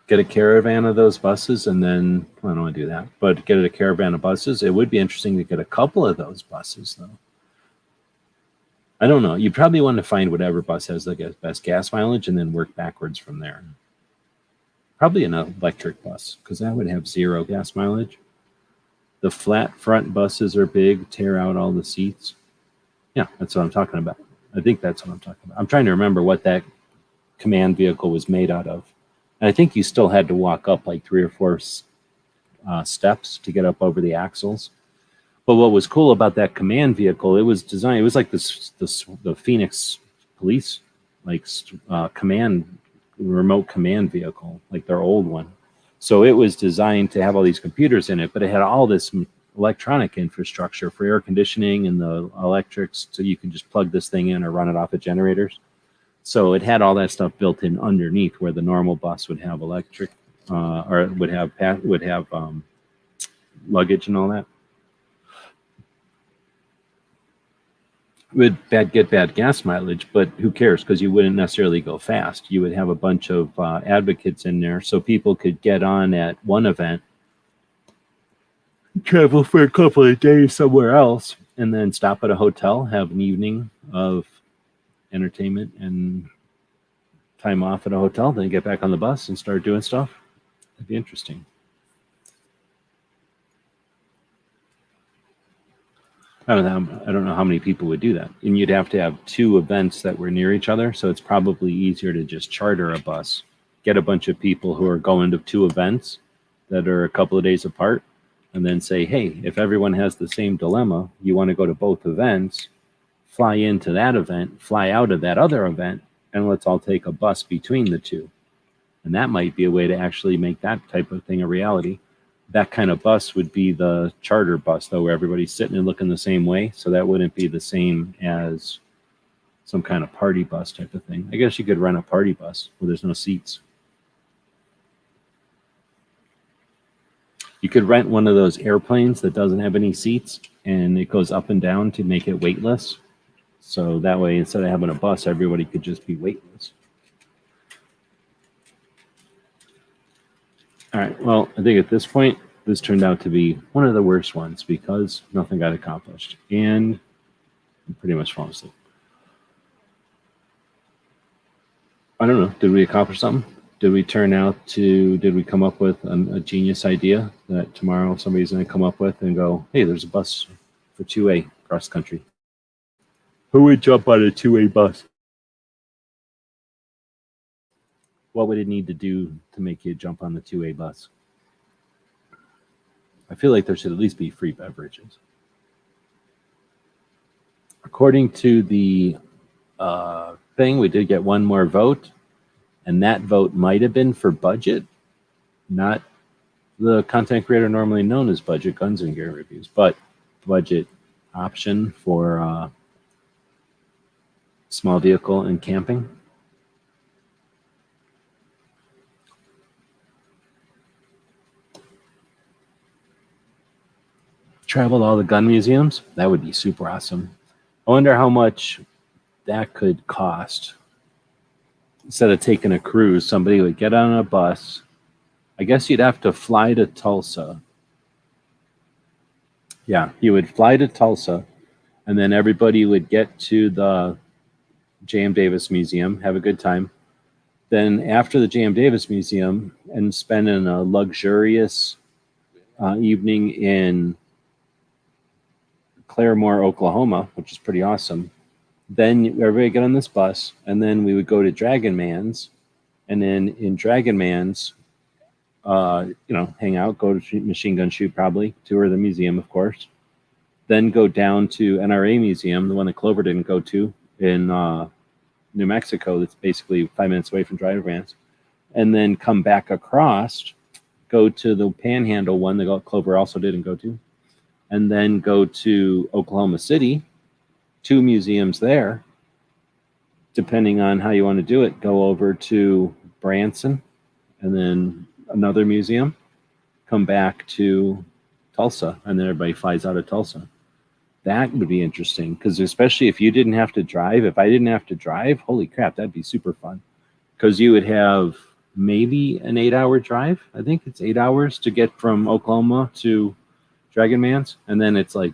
Get a caravan of those buses, and then I don't want to do that, but get a caravan of buses. It would be interesting to get a couple of those buses, though. I don't know. You probably want to find whatever bus has the best gas mileage and then work backwards from there. Probably an electric bus, because that would have 0 gas mileage. The flat front buses are big, tear out all the seats. Yeah, that's what I'm talking about. I think that's what I'm talking about. I'm trying to remember what that command vehicle was made out of. And I think you still had to walk up like 3 or 4 steps to get up over the axles. But what was cool about that command vehicle, it was designed, it was like the Phoenix police, like remote command vehicle, like their old one. So it was designed to have all these computers in it, but it had all this electronic infrastructure for air conditioning and the electrics, so you can just plug this thing in or run it off of generators. So it had all that stuff built in underneath, where the normal bus would have electric, or would have luggage and all that. Would get bad gas mileage, but who cares? Because you wouldn't necessarily go fast. You would have a bunch of advocates in there, so people could get on at one event, travel for a couple of days somewhere else, and then stop at a hotel, have an evening of entertainment and time off at a hotel, then get back on the bus and start doing stuff. It'd be interesting. I don't know how many people would do that. And you'd have to have 2 events that were near each other, so it's probably easier to just charter a bus, get a bunch of people who are going to 2 events that are a couple of days apart, and then say, hey, if everyone has the same dilemma, you want to go to both events, fly into that event, fly out of that other event, and let's all take a bus between the 2. And that might be a way to actually make that type of thing a reality. that kind of bus would be the charter bus, though, where everybody's sitting and looking the same way. So that wouldn't be the same as some kind of party bus type of thing. I guess you could rent a party bus where there's no seats. You could rent one of those airplanes that doesn't have any seats, and it goes up and down to make it weightless. So that way, instead of having a bus, everybody could just be weightless. All right, well, I think at this point, this turned out to be one of the worst ones because nothing got accomplished, and I pretty much fallen asleep. I don't know, did we accomplish something? Did we come up with a genius idea that tomorrow somebody's going to come up with and go, hey, there's a bus for 2A cross country? Who would jump on a 2A bus? What would it need to do to make you jump on the 2A bus? I feel like there should at least be free beverages. According to the thing, we did get one more vote, and that vote might have been for budget, not the content creator normally known as Budget Guns and Gear Reviews, but budget option for small vehicle and camping. Travel to all the gun museums. That would be super awesome. I wonder how much that could cost. Instead of taking a cruise, somebody would get on a bus. I guess you'd have to fly to Tulsa. Yeah, you would fly to Tulsa, and then everybody would get to the J.M. Davis Museum, have a good time. Then after the J.M. Davis Museum, and spending a luxurious evening in Claremore, Oklahoma, which is pretty awesome. Then everybody get on this bus, and then we would go to Dragon Man's, and then in Dragon Man's, hang out, go to Machine Gun Shoot, probably tour the museum, of course. Then go down to NRA Museum, the one that Clover didn't go to in New Mexico. That's basically 5 minutes away from Driver Vans, and then come back across, go to the Panhandle one that Clover also didn't go to, and then go to Oklahoma City. 2 museums there, depending on how you want to do it. Go over to Branson, and then another museum, come back to Tulsa, and then everybody flies out of Tulsa. That would be interesting, because especially if you didn't have to drive, if I didn't have to drive, holy crap, that'd be super fun. Because you would have maybe an 8-hour drive. I think it's 8 hours to get from Oklahoma to Dragon Man's, and then it's like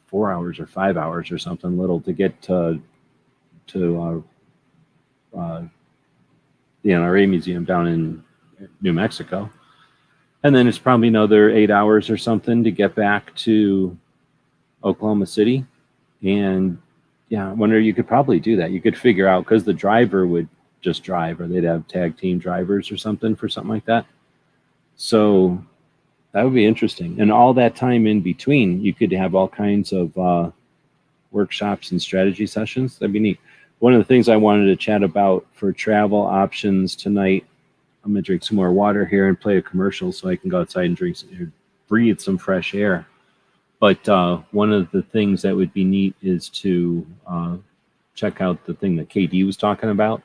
4 hours or 5 hours or something little to get to the NRA Museum down in New Mexico. And then it's probably another 8 hours or something to get back to Oklahoma City. And yeah, I wonder, you could probably do that. You could figure out, because the driver would just drive, or they'd have tag team drivers or something for something like that. So that would be interesting. And all that time in between, you could have all kinds of workshops and strategy sessions. That'd be neat. One of the things I wanted to chat about for travel options tonight, I'm going to drink some more water here and play a commercial so I can go outside and breathe some fresh air. But one of the things that would be neat is to check out the thing that KD was talking about,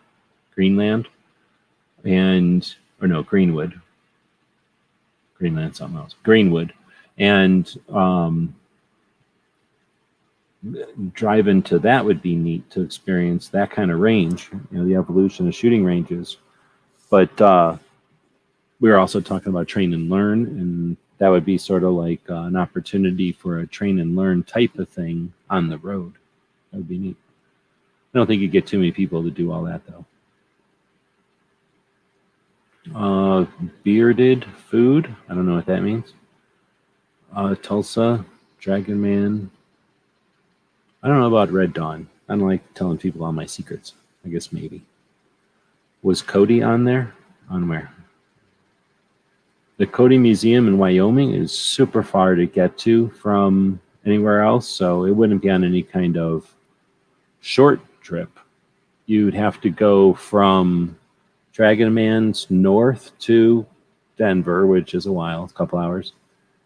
Greenwood. Greenland, something else. Greenwood. And driving to that would be neat to experience that kind of range, the evolution of shooting ranges. But we were also talking about train and learn, and that would be sort of like an opportunity for a train and learn type of thing on the road. That would be neat. I don't think you get too many people to do all that, though. Bearded food. I don't know what that means. Tulsa, Dragon Man. I don't know about Red Dawn. I don't like telling people all my secrets. I guess maybe. Was Cody on there? On where? The Cody Museum in Wyoming is super far to get to from anywhere else, so it wouldn't be on any kind of short trip. You'd have to go from Dragon Man's north to Denver, which is a while, a couple hours.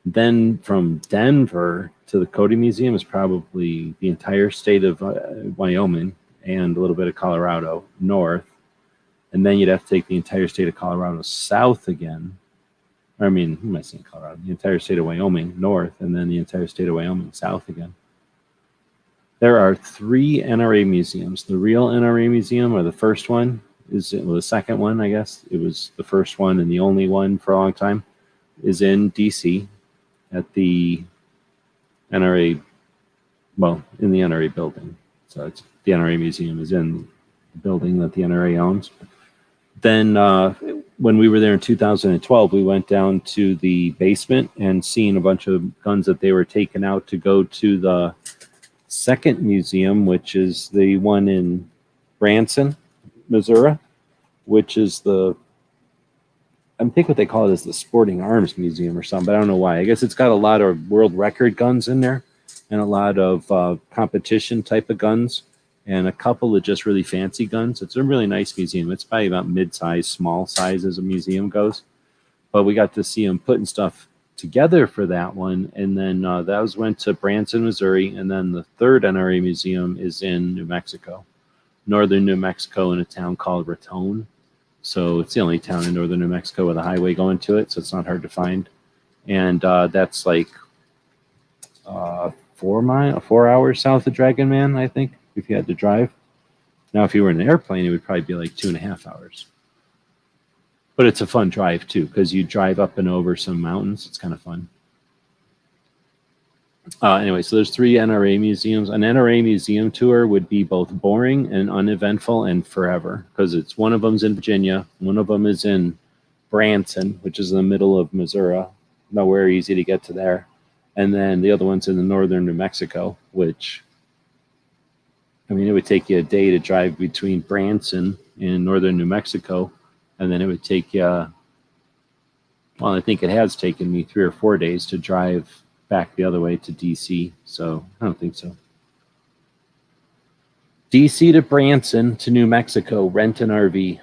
Then from Denver to the Cody Museum is probably the entire state of Wyoming and a little bit of Colorado north. And then you'd have to take the entire state of Colorado south again. I mean, who am I saying Colorado? The entire state of Wyoming north, and then the entire state of Wyoming south again. There are 3 NRA museums. The real NRA museum, or the first one, the second one, I guess. It was the first one and the only one for a long time, is in DC at the NRA, well, in the NRA building. So it's, the NRA museum is in the building that the NRA owns. Then when we were there in 2012, we went down to the basement and seen a bunch of guns that they were taking out to go to the second museum, which is the one in Branson, Missouri, which is I think what they call it is the Sporting Arms Museum or something, but I don't know why. I guess it's got a lot of world record guns in there and a lot of competition type of guns and a couple of just really fancy guns. It's a really nice museum. It's probably about mid-size, small size as a museum goes. But we got to see them putting stuff together for that one. And then that went to Branson, Missouri. And then the third NRA museum is in New Mexico, northern New Mexico, in a town called Raton. So it's the only town in northern New Mexico with a highway going to it, so it's not hard to find. And that's like 4 hours south of Dragon Man, I think, if you had to drive. Now, if you were in an airplane, it would probably be like 2.5 hours. But it's a fun drive, too, because you drive up and over some mountains. It's kind of fun. Anyway, so there's 3 NRA museums. An NRA museum tour would be both boring and uneventful and forever, because it's one of them's in Virginia, one of them is in Branson, which is in the middle of Missouri, nowhere easy to get to there, and then the other one's in the northern New Mexico, which, I mean, it would take you a day to drive between Branson and northern New Mexico, and then it would take you, well, I think it has taken me 3 or 4 days to drive back the other way to DC, so I don't think so. DC to Branson to New Mexico, rent an RV.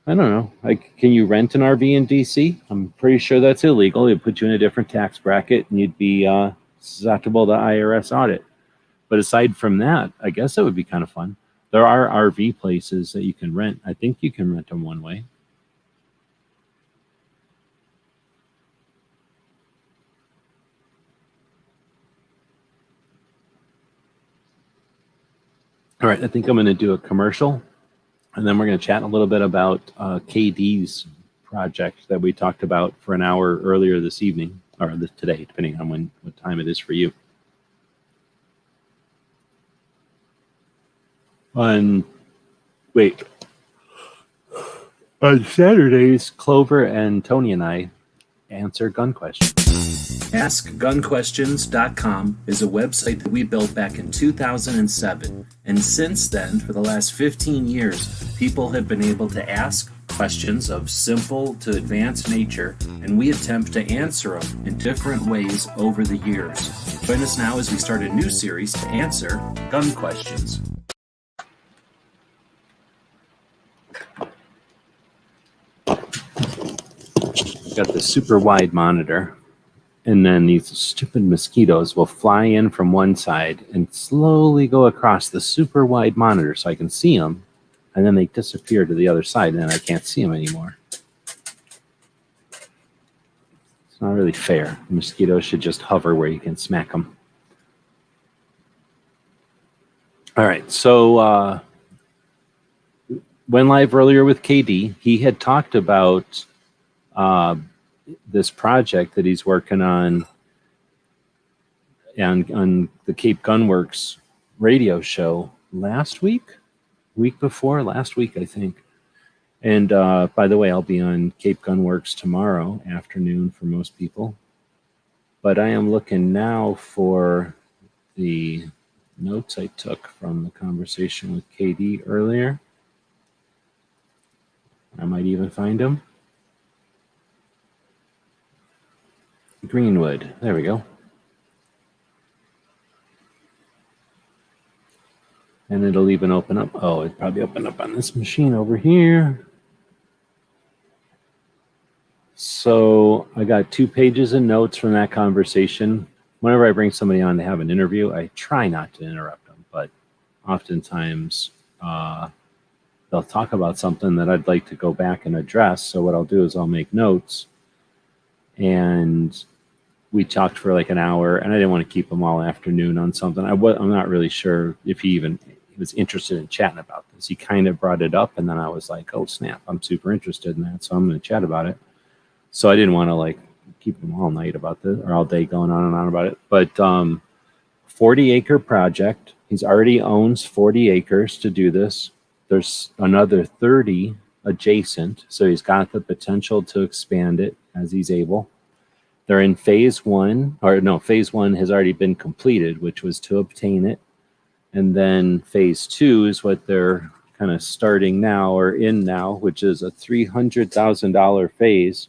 I don't know. Like, can you rent an RV in DC? I'm pretty sure that's illegal. It'd put you in a different tax bracket and you'd be susceptible to IRS audit. But aside from that, I guess that would be kind of fun. There are RV places that you can rent. I think you can rent them one way. All right, I think I'm going to do a commercial, and then we're going to chat a little bit about KD's project that we talked about for an hour earlier this evening, or today, depending on what time it is for you. On Saturdays, Clover and Tony and I answer gun questions. AskGunQuestions.com is a website that we built back in 2007, and since then, for the last 15 years, people have been able to ask questions of simple to advanced nature, and we attempt to answer them in different ways over the years. Join us now as we start a new series to answer gun questions. Got the super wide monitor, and then these stupid mosquitoes will fly in from one side and slowly go across the super wide monitor so I can see them, and then they disappear to the other side, and then I can't see them anymore. It's not really fair. Mosquitoes should just hover where you can smack them. All right, so went live earlier with KD. He had talked about this project that he's working on the Cape Gunworks radio show last week I think. And by the way, I'll be on Cape Gunworks tomorrow afternoon for most people, but I am looking now for the notes I took from the conversation with KD earlier. I might even find them. Greenwood. There we go. And it'll even open up. Oh, it probably opened up on this machine over here. So I got 2 pages of notes from that conversation. Whenever I bring somebody on to have an interview, I try not to interrupt them, but oftentimes they'll talk about something that I'd like to go back and address. So what I'll do is I'll make notes, and we talked for like an hour, and I didn't want to keep him all afternoon on something. I'm not really sure if he was interested in chatting about this. He kind of brought it up, and then I was like, oh snap, I'm super interested in that, so I'm going to chat about it. So I didn't want to like keep him all night about this or all day going on and on about it. But 40-acre project. He's already owns 40 acres to do this. There's another 30 adjacent, so he's got the potential to expand it as he's able. They're in phase 1, or no, phase 1 has already been completed, which was to obtain it. And then phase 2 is what they're kind of starting now or in now, which is a $300,000 phase.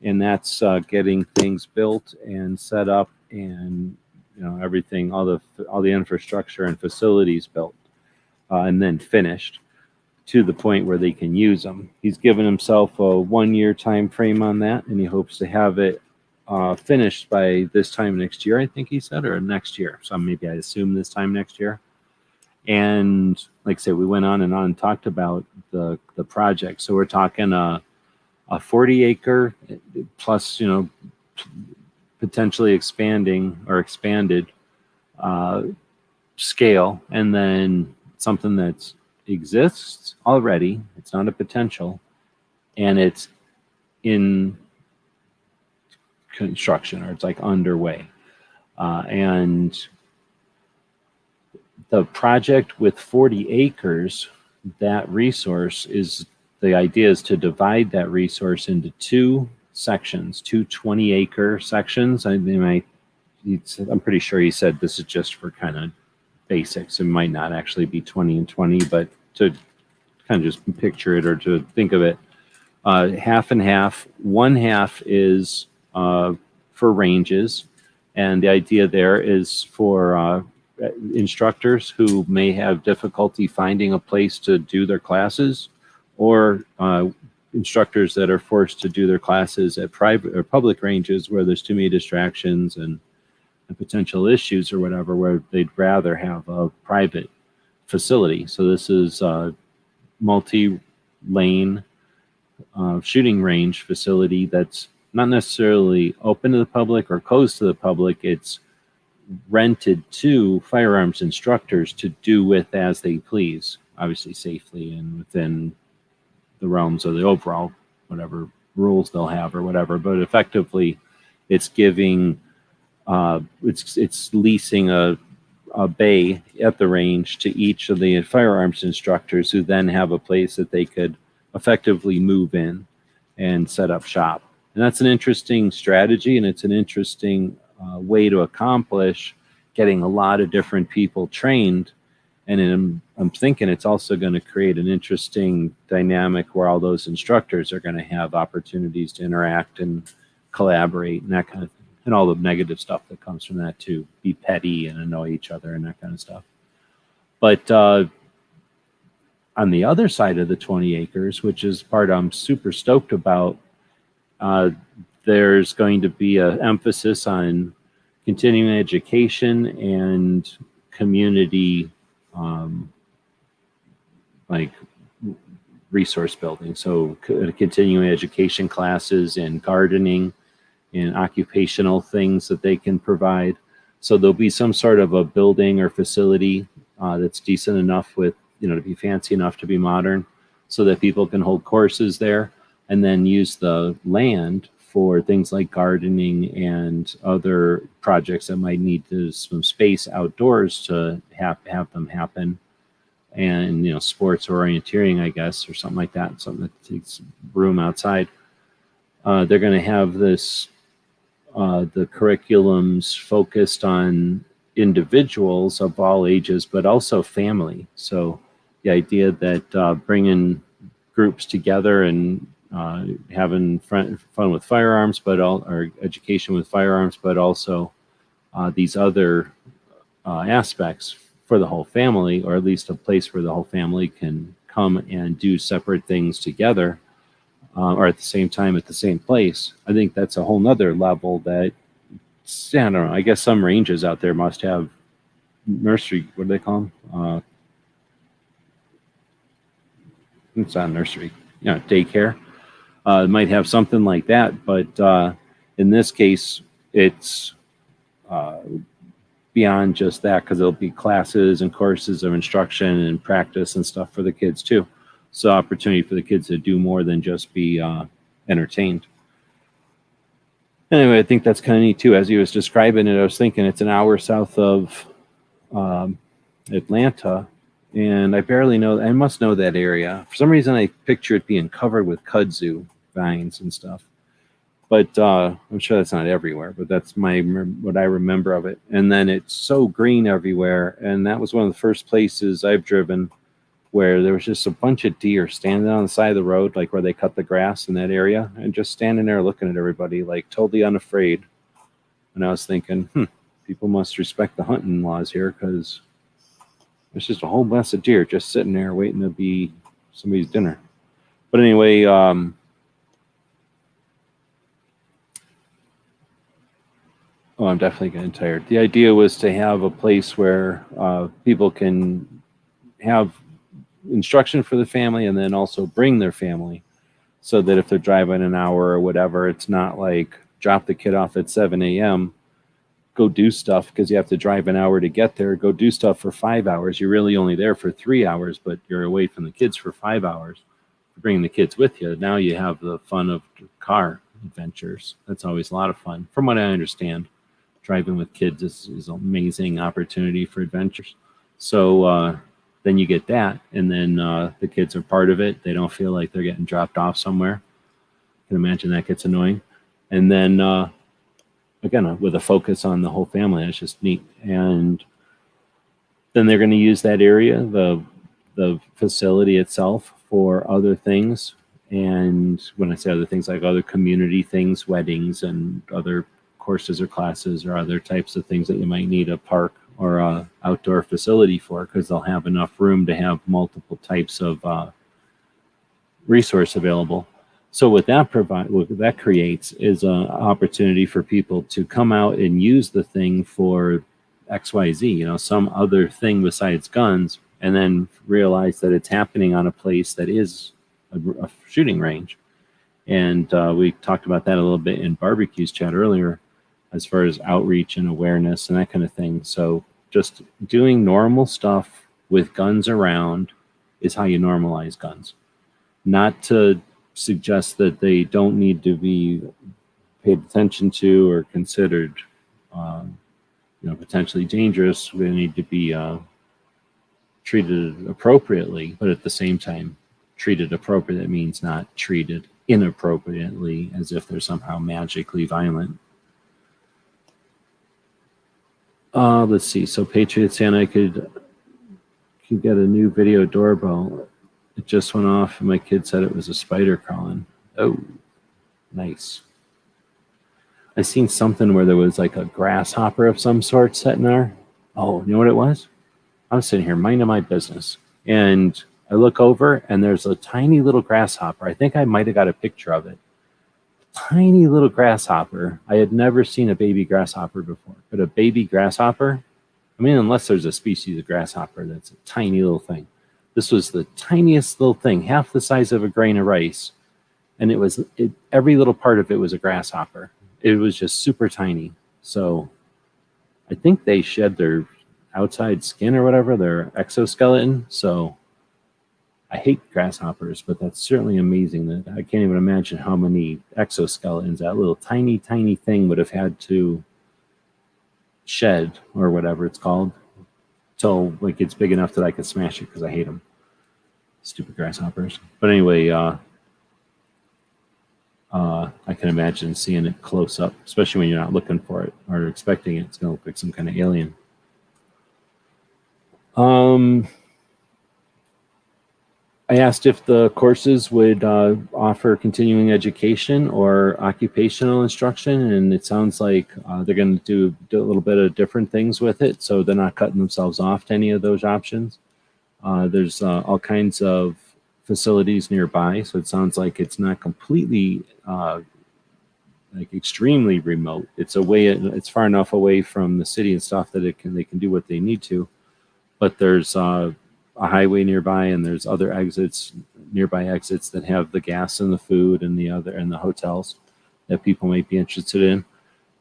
And that's getting things built and set up, and everything, all the infrastructure and facilities built, and then finished to the point where they can use them. He's given himself a 1-year time frame on that, and he hopes to have it finished by this time next year, I think he said, or next year. So maybe I assume this time next year. And like I said, we went on and talked about the project. So we're talking a 40-acre plus, potentially expanding or expanded scale, and then something that exists already. It's not a potential, and it's in construction, or it's like underway. And the project with 40 acres, that resource is, the idea is to divide that resource into 2 sections, 2 20-acre sections. I'm pretty sure he said this is just for kind of basics. It might not actually be 20 and 20, but to kind of just picture it or to think of it, half and half. One half is for ranges, and the idea there is for instructors who may have difficulty finding a place to do their classes, or instructors that are forced to do their classes at private or public ranges where there's too many distractions and potential issues or whatever, where they'd rather have a private facility. So this is a multi-lane shooting range facility that's not necessarily open to the public or closed to the public. It's rented to firearms instructors to do with as they please, obviously safely and within the realms of the overall whatever rules they'll have or whatever. But effectively, it's giving it's leasing a bay at the range to each of the firearms instructors, who then have a place that they could effectively move in and set up shop. And that's an interesting strategy, and it's an interesting way to accomplish getting a lot of different people trained. And I'm thinking it's also going to create an interesting dynamic where all those instructors are going to have opportunities to interact and collaborate and that kind of thing, and all the negative stuff that comes from that too, be petty and annoy each other and that kind of stuff. But on the other side of the 20 acres, which is part I'm super stoked about, there's going to be an emphasis on continuing education and community like resource building. So continuing education classes and gardening and occupational things that they can provide. So there'll be some sort of a building or facility that's decent enough with, to be fancy enough to be modern, so that people can hold courses there and then use the land for things like gardening and other projects that might need some space outdoors to have them happen. And, sports or orienteering, I guess, or something like that, something that takes room outside. They're going to have this, the curriculums focused on individuals of all ages, but also family. So the idea that bringing groups together and having fun with firearms, or education with firearms, but also these other aspects for the whole family, or at least a place where the whole family can come and do separate things together, or at the same time at the same place, I think that's a whole nother level that, I don't know, I guess some ranges out there must have nursery, what do they call them? It's not nursery, daycare. It might have something like that, but in this case, it's beyond just that, because there'll be classes and courses of instruction and practice and stuff for the kids too. So opportunity for the kids to do more than just be entertained. Anyway, I think that's kind of neat too. As he was describing it, I was thinking it's an hour south of Atlanta, and I barely know. I must know that area. For some reason, I picture it being covered with kudzu vines and stuff. But I'm sure that's not everywhere. But that's what I remember of it. And then it's so green everywhere. And that was one of the first places I've driven where there was just a bunch of deer standing on the side of the road, like where they cut the grass in that area, and just standing there looking at everybody, like totally unafraid. And I was thinking, people must respect the hunting laws here, because there's just a whole mess of deer just sitting there waiting to be somebody's dinner. But anyway, I'm definitely getting tired. The idea was to have a place where people can have instruction for the family and then also bring their family, so that if they're driving an hour or whatever, it's not like drop the kid off at 7 a.m., go do stuff because you have to drive an hour to get there, go do stuff for 5 hours. You're really only there for 3 hours, but you're away from the kids for 5 hours. Bringing the kids with you, now you have the fun of car adventures. That's always a lot of fun. From what I understand, driving with kids is an amazing opportunity for adventures. So then you get that, and then the kids are part of it. They don't feel like they're getting dropped off somewhere. I can imagine that gets annoying. And then again, with a focus on the whole family, it's just neat. And then they're going to use that area, the facility itself, for other things. And when I say other things, like other community things, weddings and other courses or classes or other types of things that you might need a park or a outdoor facility for, because they'll have enough room to have multiple types of resource available. So what that creates is an opportunity for people to come out and use the thing for XYZ, some other thing besides guns, and then realize that it's happening on a place that is a shooting range. And we talked about that a little bit in barbecues chat earlier, as far as outreach and awareness and that kind of thing. So just doing normal stuff with guns around is how you normalize guns. Not to suggest that they don't need to be paid attention to or considered potentially dangerous. They need to be treated appropriately, but at the same time, treated appropriately means not treated inappropriately as if they're somehow magically violent. Let's see. So Patriot saying I could get a new video doorbell. It just went off and my kid said it was a spider crawling. Oh, nice. I seen something where there was like a grasshopper of some sort sitting there. Oh, you know what it was? I was sitting here minding my business, and I look over and there's a tiny little grasshopper. I think I might have got a picture of it. Tiny little grasshopper. I had never seen a baby grasshopper before, but a baby grasshopper, I mean, unless there's a species of grasshopper that's a tiny little thing. This was the tiniest little thing, half the size of a grain of rice. And every little part of it was a grasshopper. It was just super tiny. So I think they shed their outside skin or whatever, their exoskeleton. So I hate grasshoppers, but that's certainly amazing that I can't even imagine how many exoskeletons that little tiny thing would have had to shed, or whatever it's called, till like it's big enough that I could smash it, because I hate them. Stupid grasshoppers. But anyway, I can imagine seeing it close up, especially when you're not looking for it or expecting it. It's going to look like some kind of alien. I asked if the courses would offer continuing education or occupational instruction, and it sounds like they're going to do a little bit of different things with it, so they're not cutting themselves off to any of those options. There's all kinds of facilities nearby. So it sounds like it's not completely like extremely remote. It's far enough away from the city and stuff that they can do what they need to. But there's a highway nearby, and there's other nearby exits that have the gas and the food and the hotels that people might be interested in.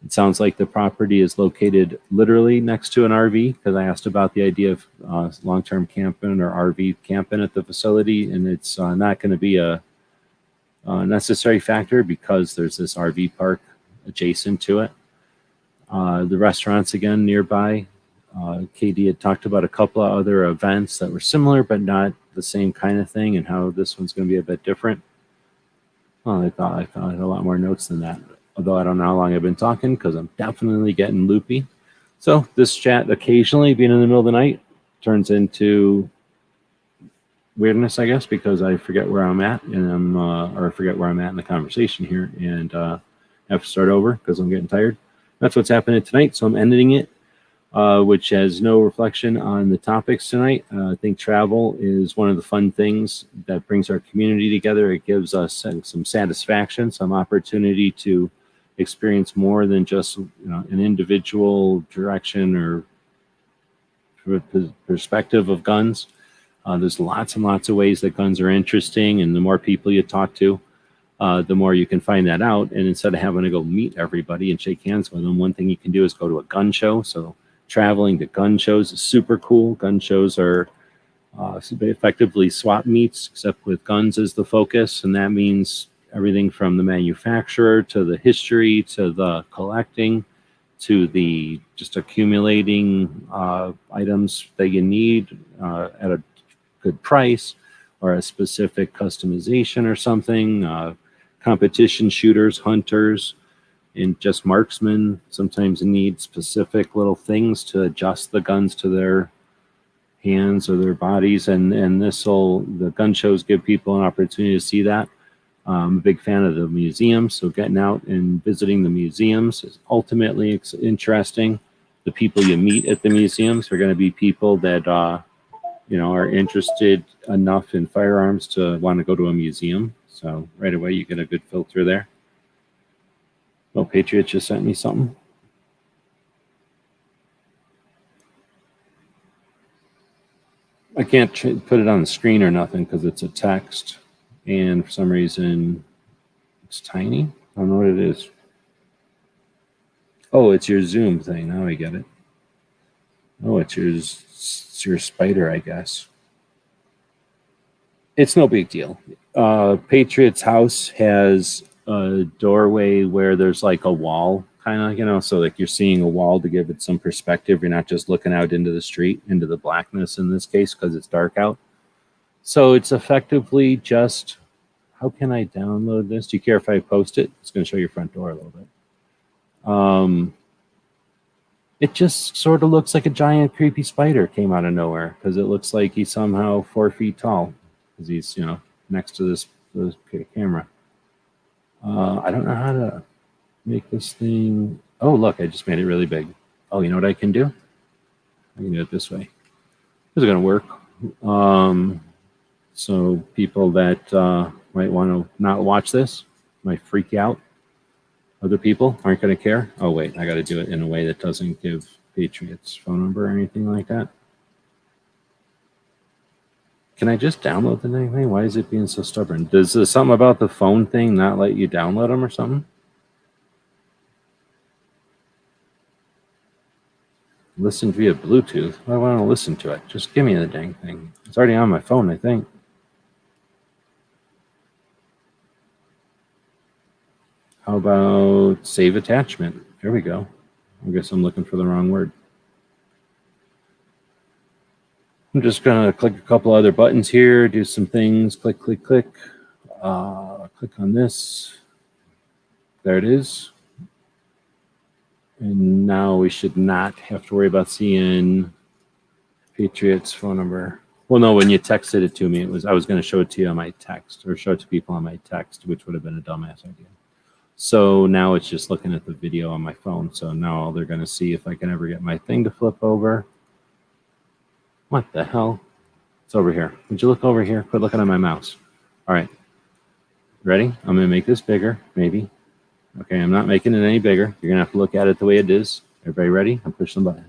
It sounds like the property is located literally next to an RV, because I asked about the idea of long-term camping or RV camping at the facility, and it's not going to be a necessary factor because there's this RV park adjacent to it. The restaurants, again, nearby. Katie had talked about a couple of other events that were similar but not the same kind of thing, and how this one's going to be a bit different. Well, I thought I had a lot more notes than that, although I don't know how long I've been talking, because I'm definitely getting loopy. So this chat, occasionally being in the middle of the night, turns into weirdness, I guess, because I forget where I'm at, and or forget where I'm at in the conversation here, and have to start over because I'm getting tired. That's what's happening tonight, so I'm ending it, which has no reflection on the topics tonight. I think travel is one of the fun things that brings our community together. It gives us some satisfaction, some opportunity to experience more than just an individual direction or perspective of guns. There's lots and lots of ways that guns are interesting, and the more people you talk to, the more you can find that out. And instead of having to go meet everybody and shake hands with them, one thing you can do is go to a gun show. So traveling to gun shows is super cool. Gun shows are effectively swap meets, except with guns as the focus, and that means everything from the manufacturer to the history to the collecting to the just accumulating items that you need at a good price, or a specific customization or something. Competition shooters, hunters, and just marksmen sometimes need specific little things to adjust the guns to their hands or their bodies, and the gun shows give people an opportunity to see that. I'm a big fan of the museums, so getting out and visiting the museums is ultimately interesting. The people you meet at the museums are going to be people that are interested enough in firearms to want to go to a museum. So right away you get a good filter there. Oh, Patriot just sent me something. I can't put it on the screen or nothing because it's a text, and for some reason it's tiny. I don't know what it is. Oh, it's your Zoom thing. Now I get it. Oh, it's your spider, I guess. It's no big deal. Patriot's house has a doorway where there's like a wall, kind of, so like you're seeing a wall to give it some perspective. You're not just looking out into the street, into the blackness in this case, because it's dark out. So it's effectively just, how can I download this? Do you care if I post it? It's going to show your front door a little bit. It just sort of looks like a giant creepy spider came out of nowhere, because it looks like he's somehow 4 feet tall, because he's next to this camera. I don't know how to make this thing. Oh, look, I just made it really big. Oh, you know what I can do? I can do it this way. This is going to work. So people that might want to not watch this might freak out. Other people aren't going to care. Oh, wait, I got to do it in a way that doesn't give Patriot's phone number or anything like that. Can I just download the dang thing? Why is it being so stubborn? Does something about the phone thing not let you download them or something? Listen via Bluetooth. Why do I want to listen to it? Just give me the dang thing. It's already on my phone, I think. How about save attachment? There we go. I guess I'm looking for the wrong word. I'm just going to click a couple other buttons here, do some things. Click, click, click. Click on this. There it is. And now we should not have to worry about seeing Patriot's phone number. Well, no, when you texted it to me, I was going to show it to you on my text, or show it to people on my text, which would have been a dumbass idea. So now it's just looking at the video on my phone. So now all they're going to see, if I can ever get my thing to flip over. What the hell? It's over here. Would you look over here? Quit looking at my mouse. All right. Ready? I'm going to make this bigger, maybe. Okay, I'm not making it any bigger. You're going to have to look at it the way it is. Everybody ready? I'm pushing the button.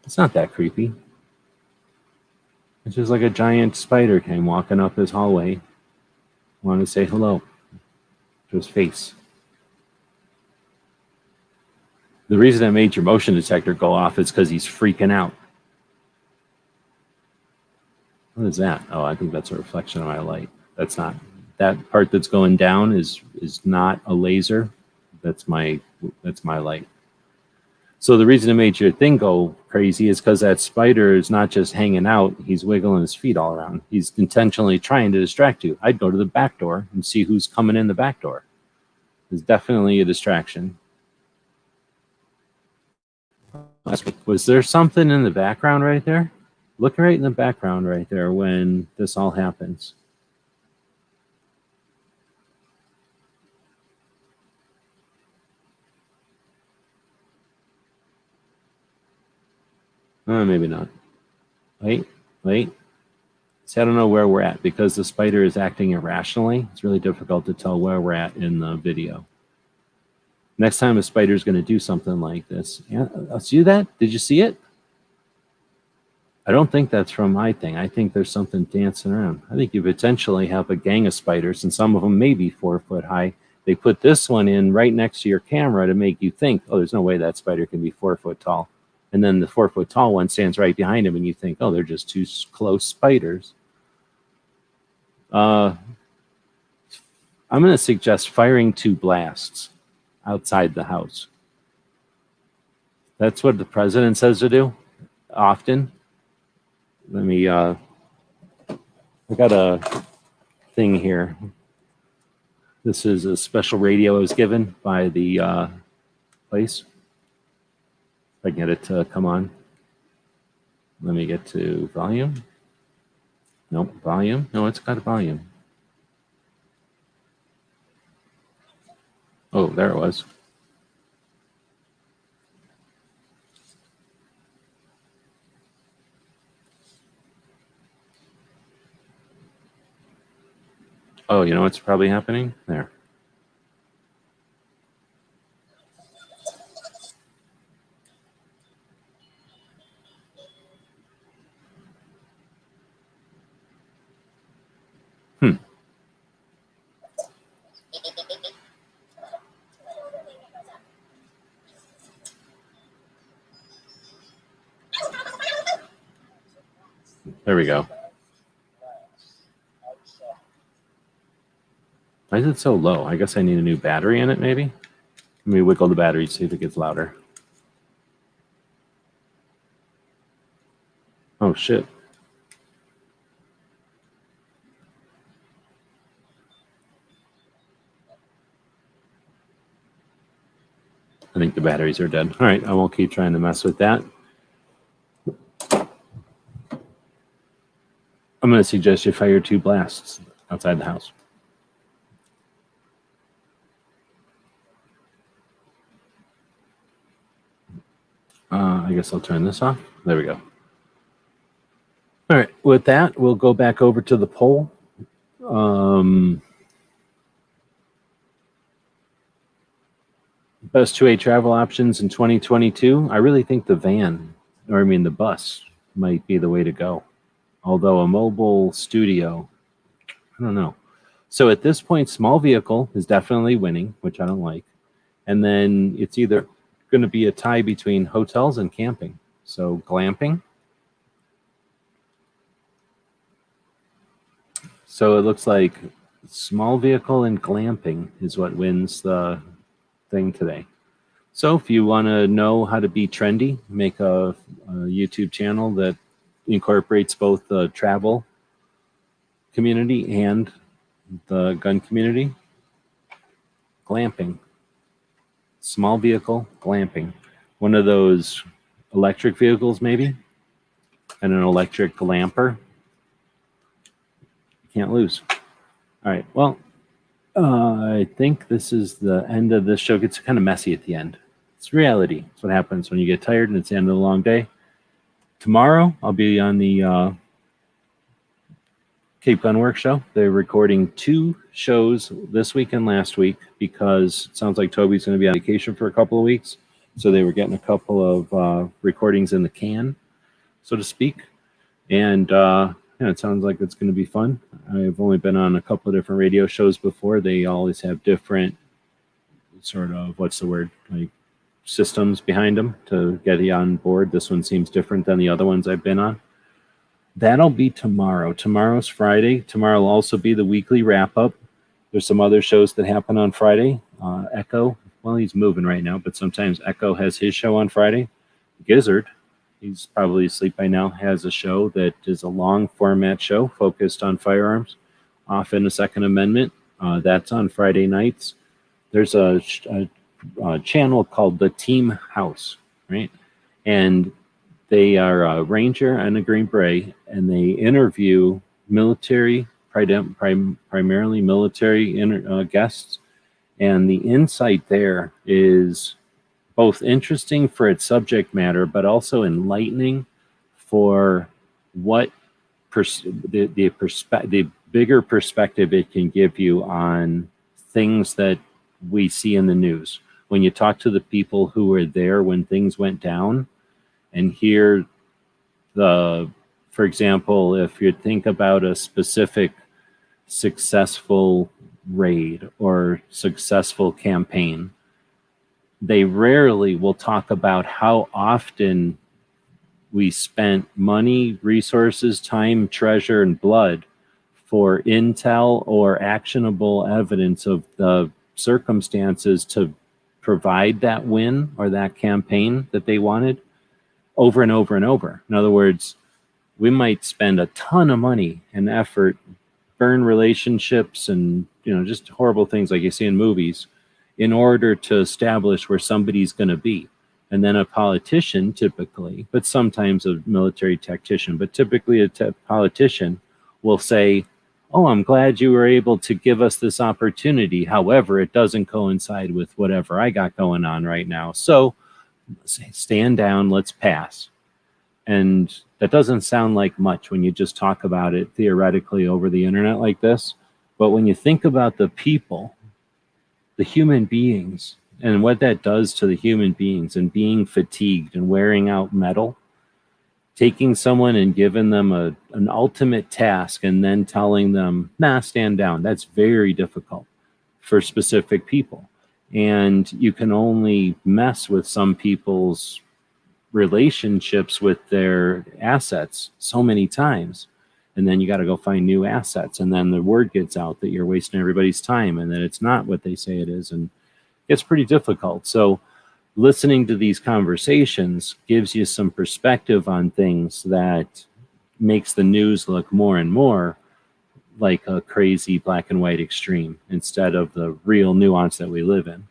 It's not that creepy. It's just like a giant spider came walking up his hallway. Wanted to say hello to his face. The reason I made your motion detector go off is because he's freaking out. What is that? Oh, I think that's a reflection of my light. That's not. That part that's going down is not a laser. That's my light. So the reason it made your thing go crazy is because that spider is not just hanging out, he's wiggling his feet all around. He's intentionally trying to distract you. I'd go to the back door and see who's coming in the back door. It's definitely a distraction. Was there something in the background right there? Look right in the background right there when this all happens. Maybe not. Wait. See, I don't know where we're at because the spider is acting irrationally. It's really difficult to tell where we're at in the video. Next time a spider is going to do something like this. Yeah, see that? Did you see it? I don't think that's from my thing. I think there's something dancing around. I think you potentially have a gang of spiders, and some of them may be 4 foot high. They put this one in right next to your camera to make you think, oh, there's no way that spider can be 4 foot tall. And then the 4 foot tall one stands right behind him, and you think, oh, they're just two close spiders. I'm going to suggest firing 2 blasts outside the house. That's what the president says to do often. Let me, I got a thing here. This is a special radio I was given by the place. If I can get it to come on. Let me get to volume. Nope, volume. No, it's got a volume. Oh, there it was. Oh, you know what's probably happening? There. There we go. Why is it so low? I guess I need a new battery in it, maybe? Let me wiggle the battery, see if it gets louder. Oh, shit. I think the batteries are dead. All right, I won't keep trying to mess with that. I'm going to suggest you fire 2 blasts outside the house. I guess I'll turn this off. There we go. All right, with that, we'll go back over to the poll. Best 2A travel options in 2022. I really think the van, or I mean the bus, might be the way to go. Although a mobile studio, I don't know. So at this point, small vehicle is definitely winning, which I don't like. And then it's either going to be a tie between hotels and camping. So glamping. So it looks like small vehicle and glamping is what wins the thing today. So if you want to know how to be trendy, make a YouTube channel that incorporates both the travel community and the gun community. Glamping. Small vehicle glamping. One of those electric vehicles maybe, and an electric glamper. Can't lose. All right, well, I think this is the end of this show. It gets kind of messy at the end. It's reality. It's what happens when you get tired and it's the end of a long day. Tomorrow, I'll be on the Cape Gun Work Show. They're recording 2 shows this week and last week because it sounds like Toby's going to be on vacation for a couple of weeks. So they were getting a couple of recordings in the can, so to speak. And it sounds like it's going to be fun. I've only been on a couple of different radio shows before. They always have different sort of, what's the word, like systems behind them to get you on board. This one seems different than the other ones I've been on. That'll be tomorrow. Tomorrow's Friday. Tomorrow will also be the weekly wrap-up. There's some other shows that happen on Friday. Echo, well, he's moving right now, but sometimes Echo has his show on Friday. Gizzard, he's probably asleep by now, has a show that is a long format show focused on firearms, often a Second Amendment. That's on Friday nights. There's a channel called The Team House, right? And they are a Ranger and a Green Beret, and they interview military, primarily military guests. And the insight there is both interesting for its subject matter, but also enlightening for what the bigger perspective it can give you on things that we see in the news. When you talk to the people who were there when things went down and hear for example, if you think about a specific successful raid or successful campaign, they rarely will talk about how often we spent money, resources, time, treasure, and blood for intel or actionable evidence of the circumstances to provide that win or that campaign that they wanted over and over and over. In other words, we might spend a ton of money and effort, burn relationships and just horrible things like you see in movies in order to establish where somebody's going to be. And then a politician typically, but sometimes a military tactician, but typically a politician will say, oh, I'm glad you were able to give us this opportunity. However, it doesn't coincide with whatever I got going on right now. So stand down, let's pass. And that doesn't sound like much when you just talk about it theoretically over the internet like this. But when you think about the people, the human beings, and what that does to the human beings and being fatigued and wearing out metal, taking someone and giving them an ultimate task and then telling them, nah, stand down, that's very difficult for specific people. And you can only mess with some people's relationships with their assets so many times. And then you got to go find new assets. And then the word gets out that you're wasting everybody's time and that it's not what they say it is. And it's pretty difficult. So listening to these conversations gives you some perspective on things that makes the news look more and more like a crazy black and white extreme instead of the real nuance that we live in.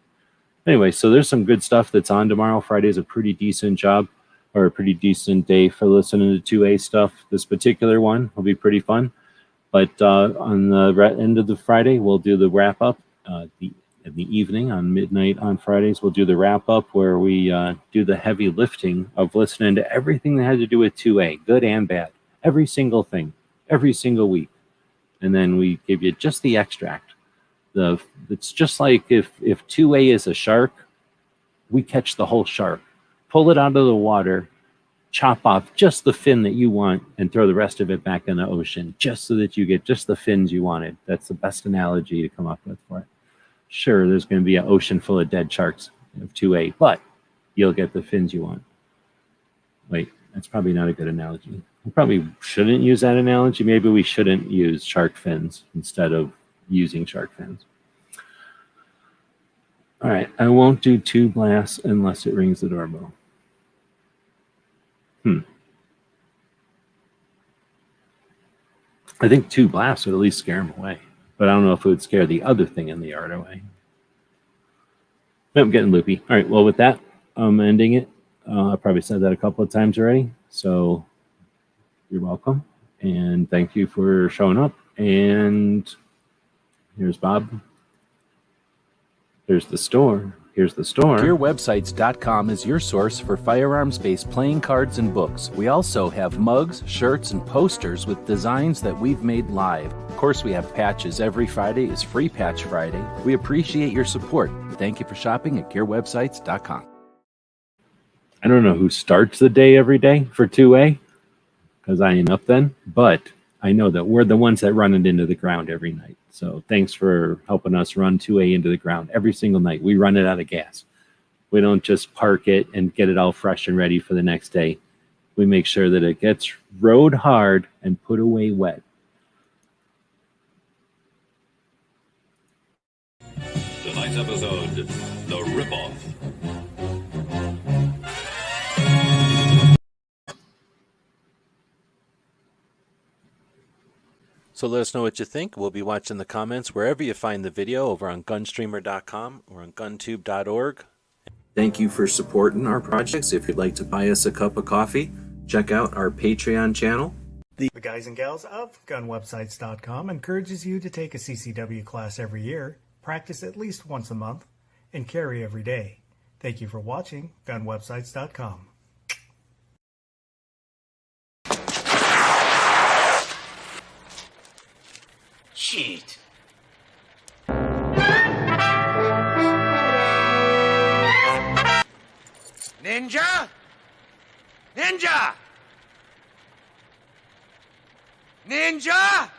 Anyway, so there's some good stuff that's on tomorrow. Friday is a pretty decent job or a pretty decent day for listening to 2A stuff. This particular one will be pretty fun. But on the end of the Friday, we'll do the wrap up. In the evening on midnight on Fridays, we'll do the wrap up where we do the heavy lifting of listening to everything that had to do with 2A, good and bad, every single thing, every single week. And then we give you just the extract. It's just like if 2A is a shark, we catch the whole shark, pull it out of the water, chop off just the fin that you want, and throw the rest of it back in the ocean, just so that you get just the fins you wanted. That's the best analogy to come up with for it. Sure, there's going to be an ocean full of dead sharks of 2A, but you'll get the fins you want. Wait, that's probably not a good analogy. We probably shouldn't use that analogy. Maybe we shouldn't use shark fins instead of using shark fins. All right, I won't do 2 blasts unless it rings the doorbell. I think 2 blasts would at least scare him away. But I don't know if it would scare the other thing in the yard away. I'm getting loopy. All right, well, with that, I'm ending it. I probably said that a couple of times already. So you're welcome. And thank you for showing up. And here's Bob. There's the store. Here's the store. GearWebsites.com is your source for firearms-based playing cards and books. We also have mugs, shirts, and posters with designs that we've made live. Of course, we have patches. Every Friday is Free Patch Friday. We appreciate your support. Thank you for shopping at GearWebsites.com. I don't know who starts the day every day for 2A, because I ain't up then, but I know that we're the ones that run it into the ground every night. So thanks for helping us run 2A into the ground every single night. We run it out of gas. We don't just park it and get it all fresh and ready for the next day. We make sure that it gets rode hard and put away wet. Tonight's episode, The Ripoff. So let us know what you think. We'll be watching the comments wherever you find the video, over on gunstreamer.com or on guntube.org. Thank you for supporting our projects. If you'd like to buy us a cup of coffee, check out our Patreon channel. The guys and gals of gunwebsites.com encourages you to take a CCW class every year, practice at least once a month, and carry every day. Thank you for watching gunwebsites.com. Shit. Ninja? Ninja! Ninja!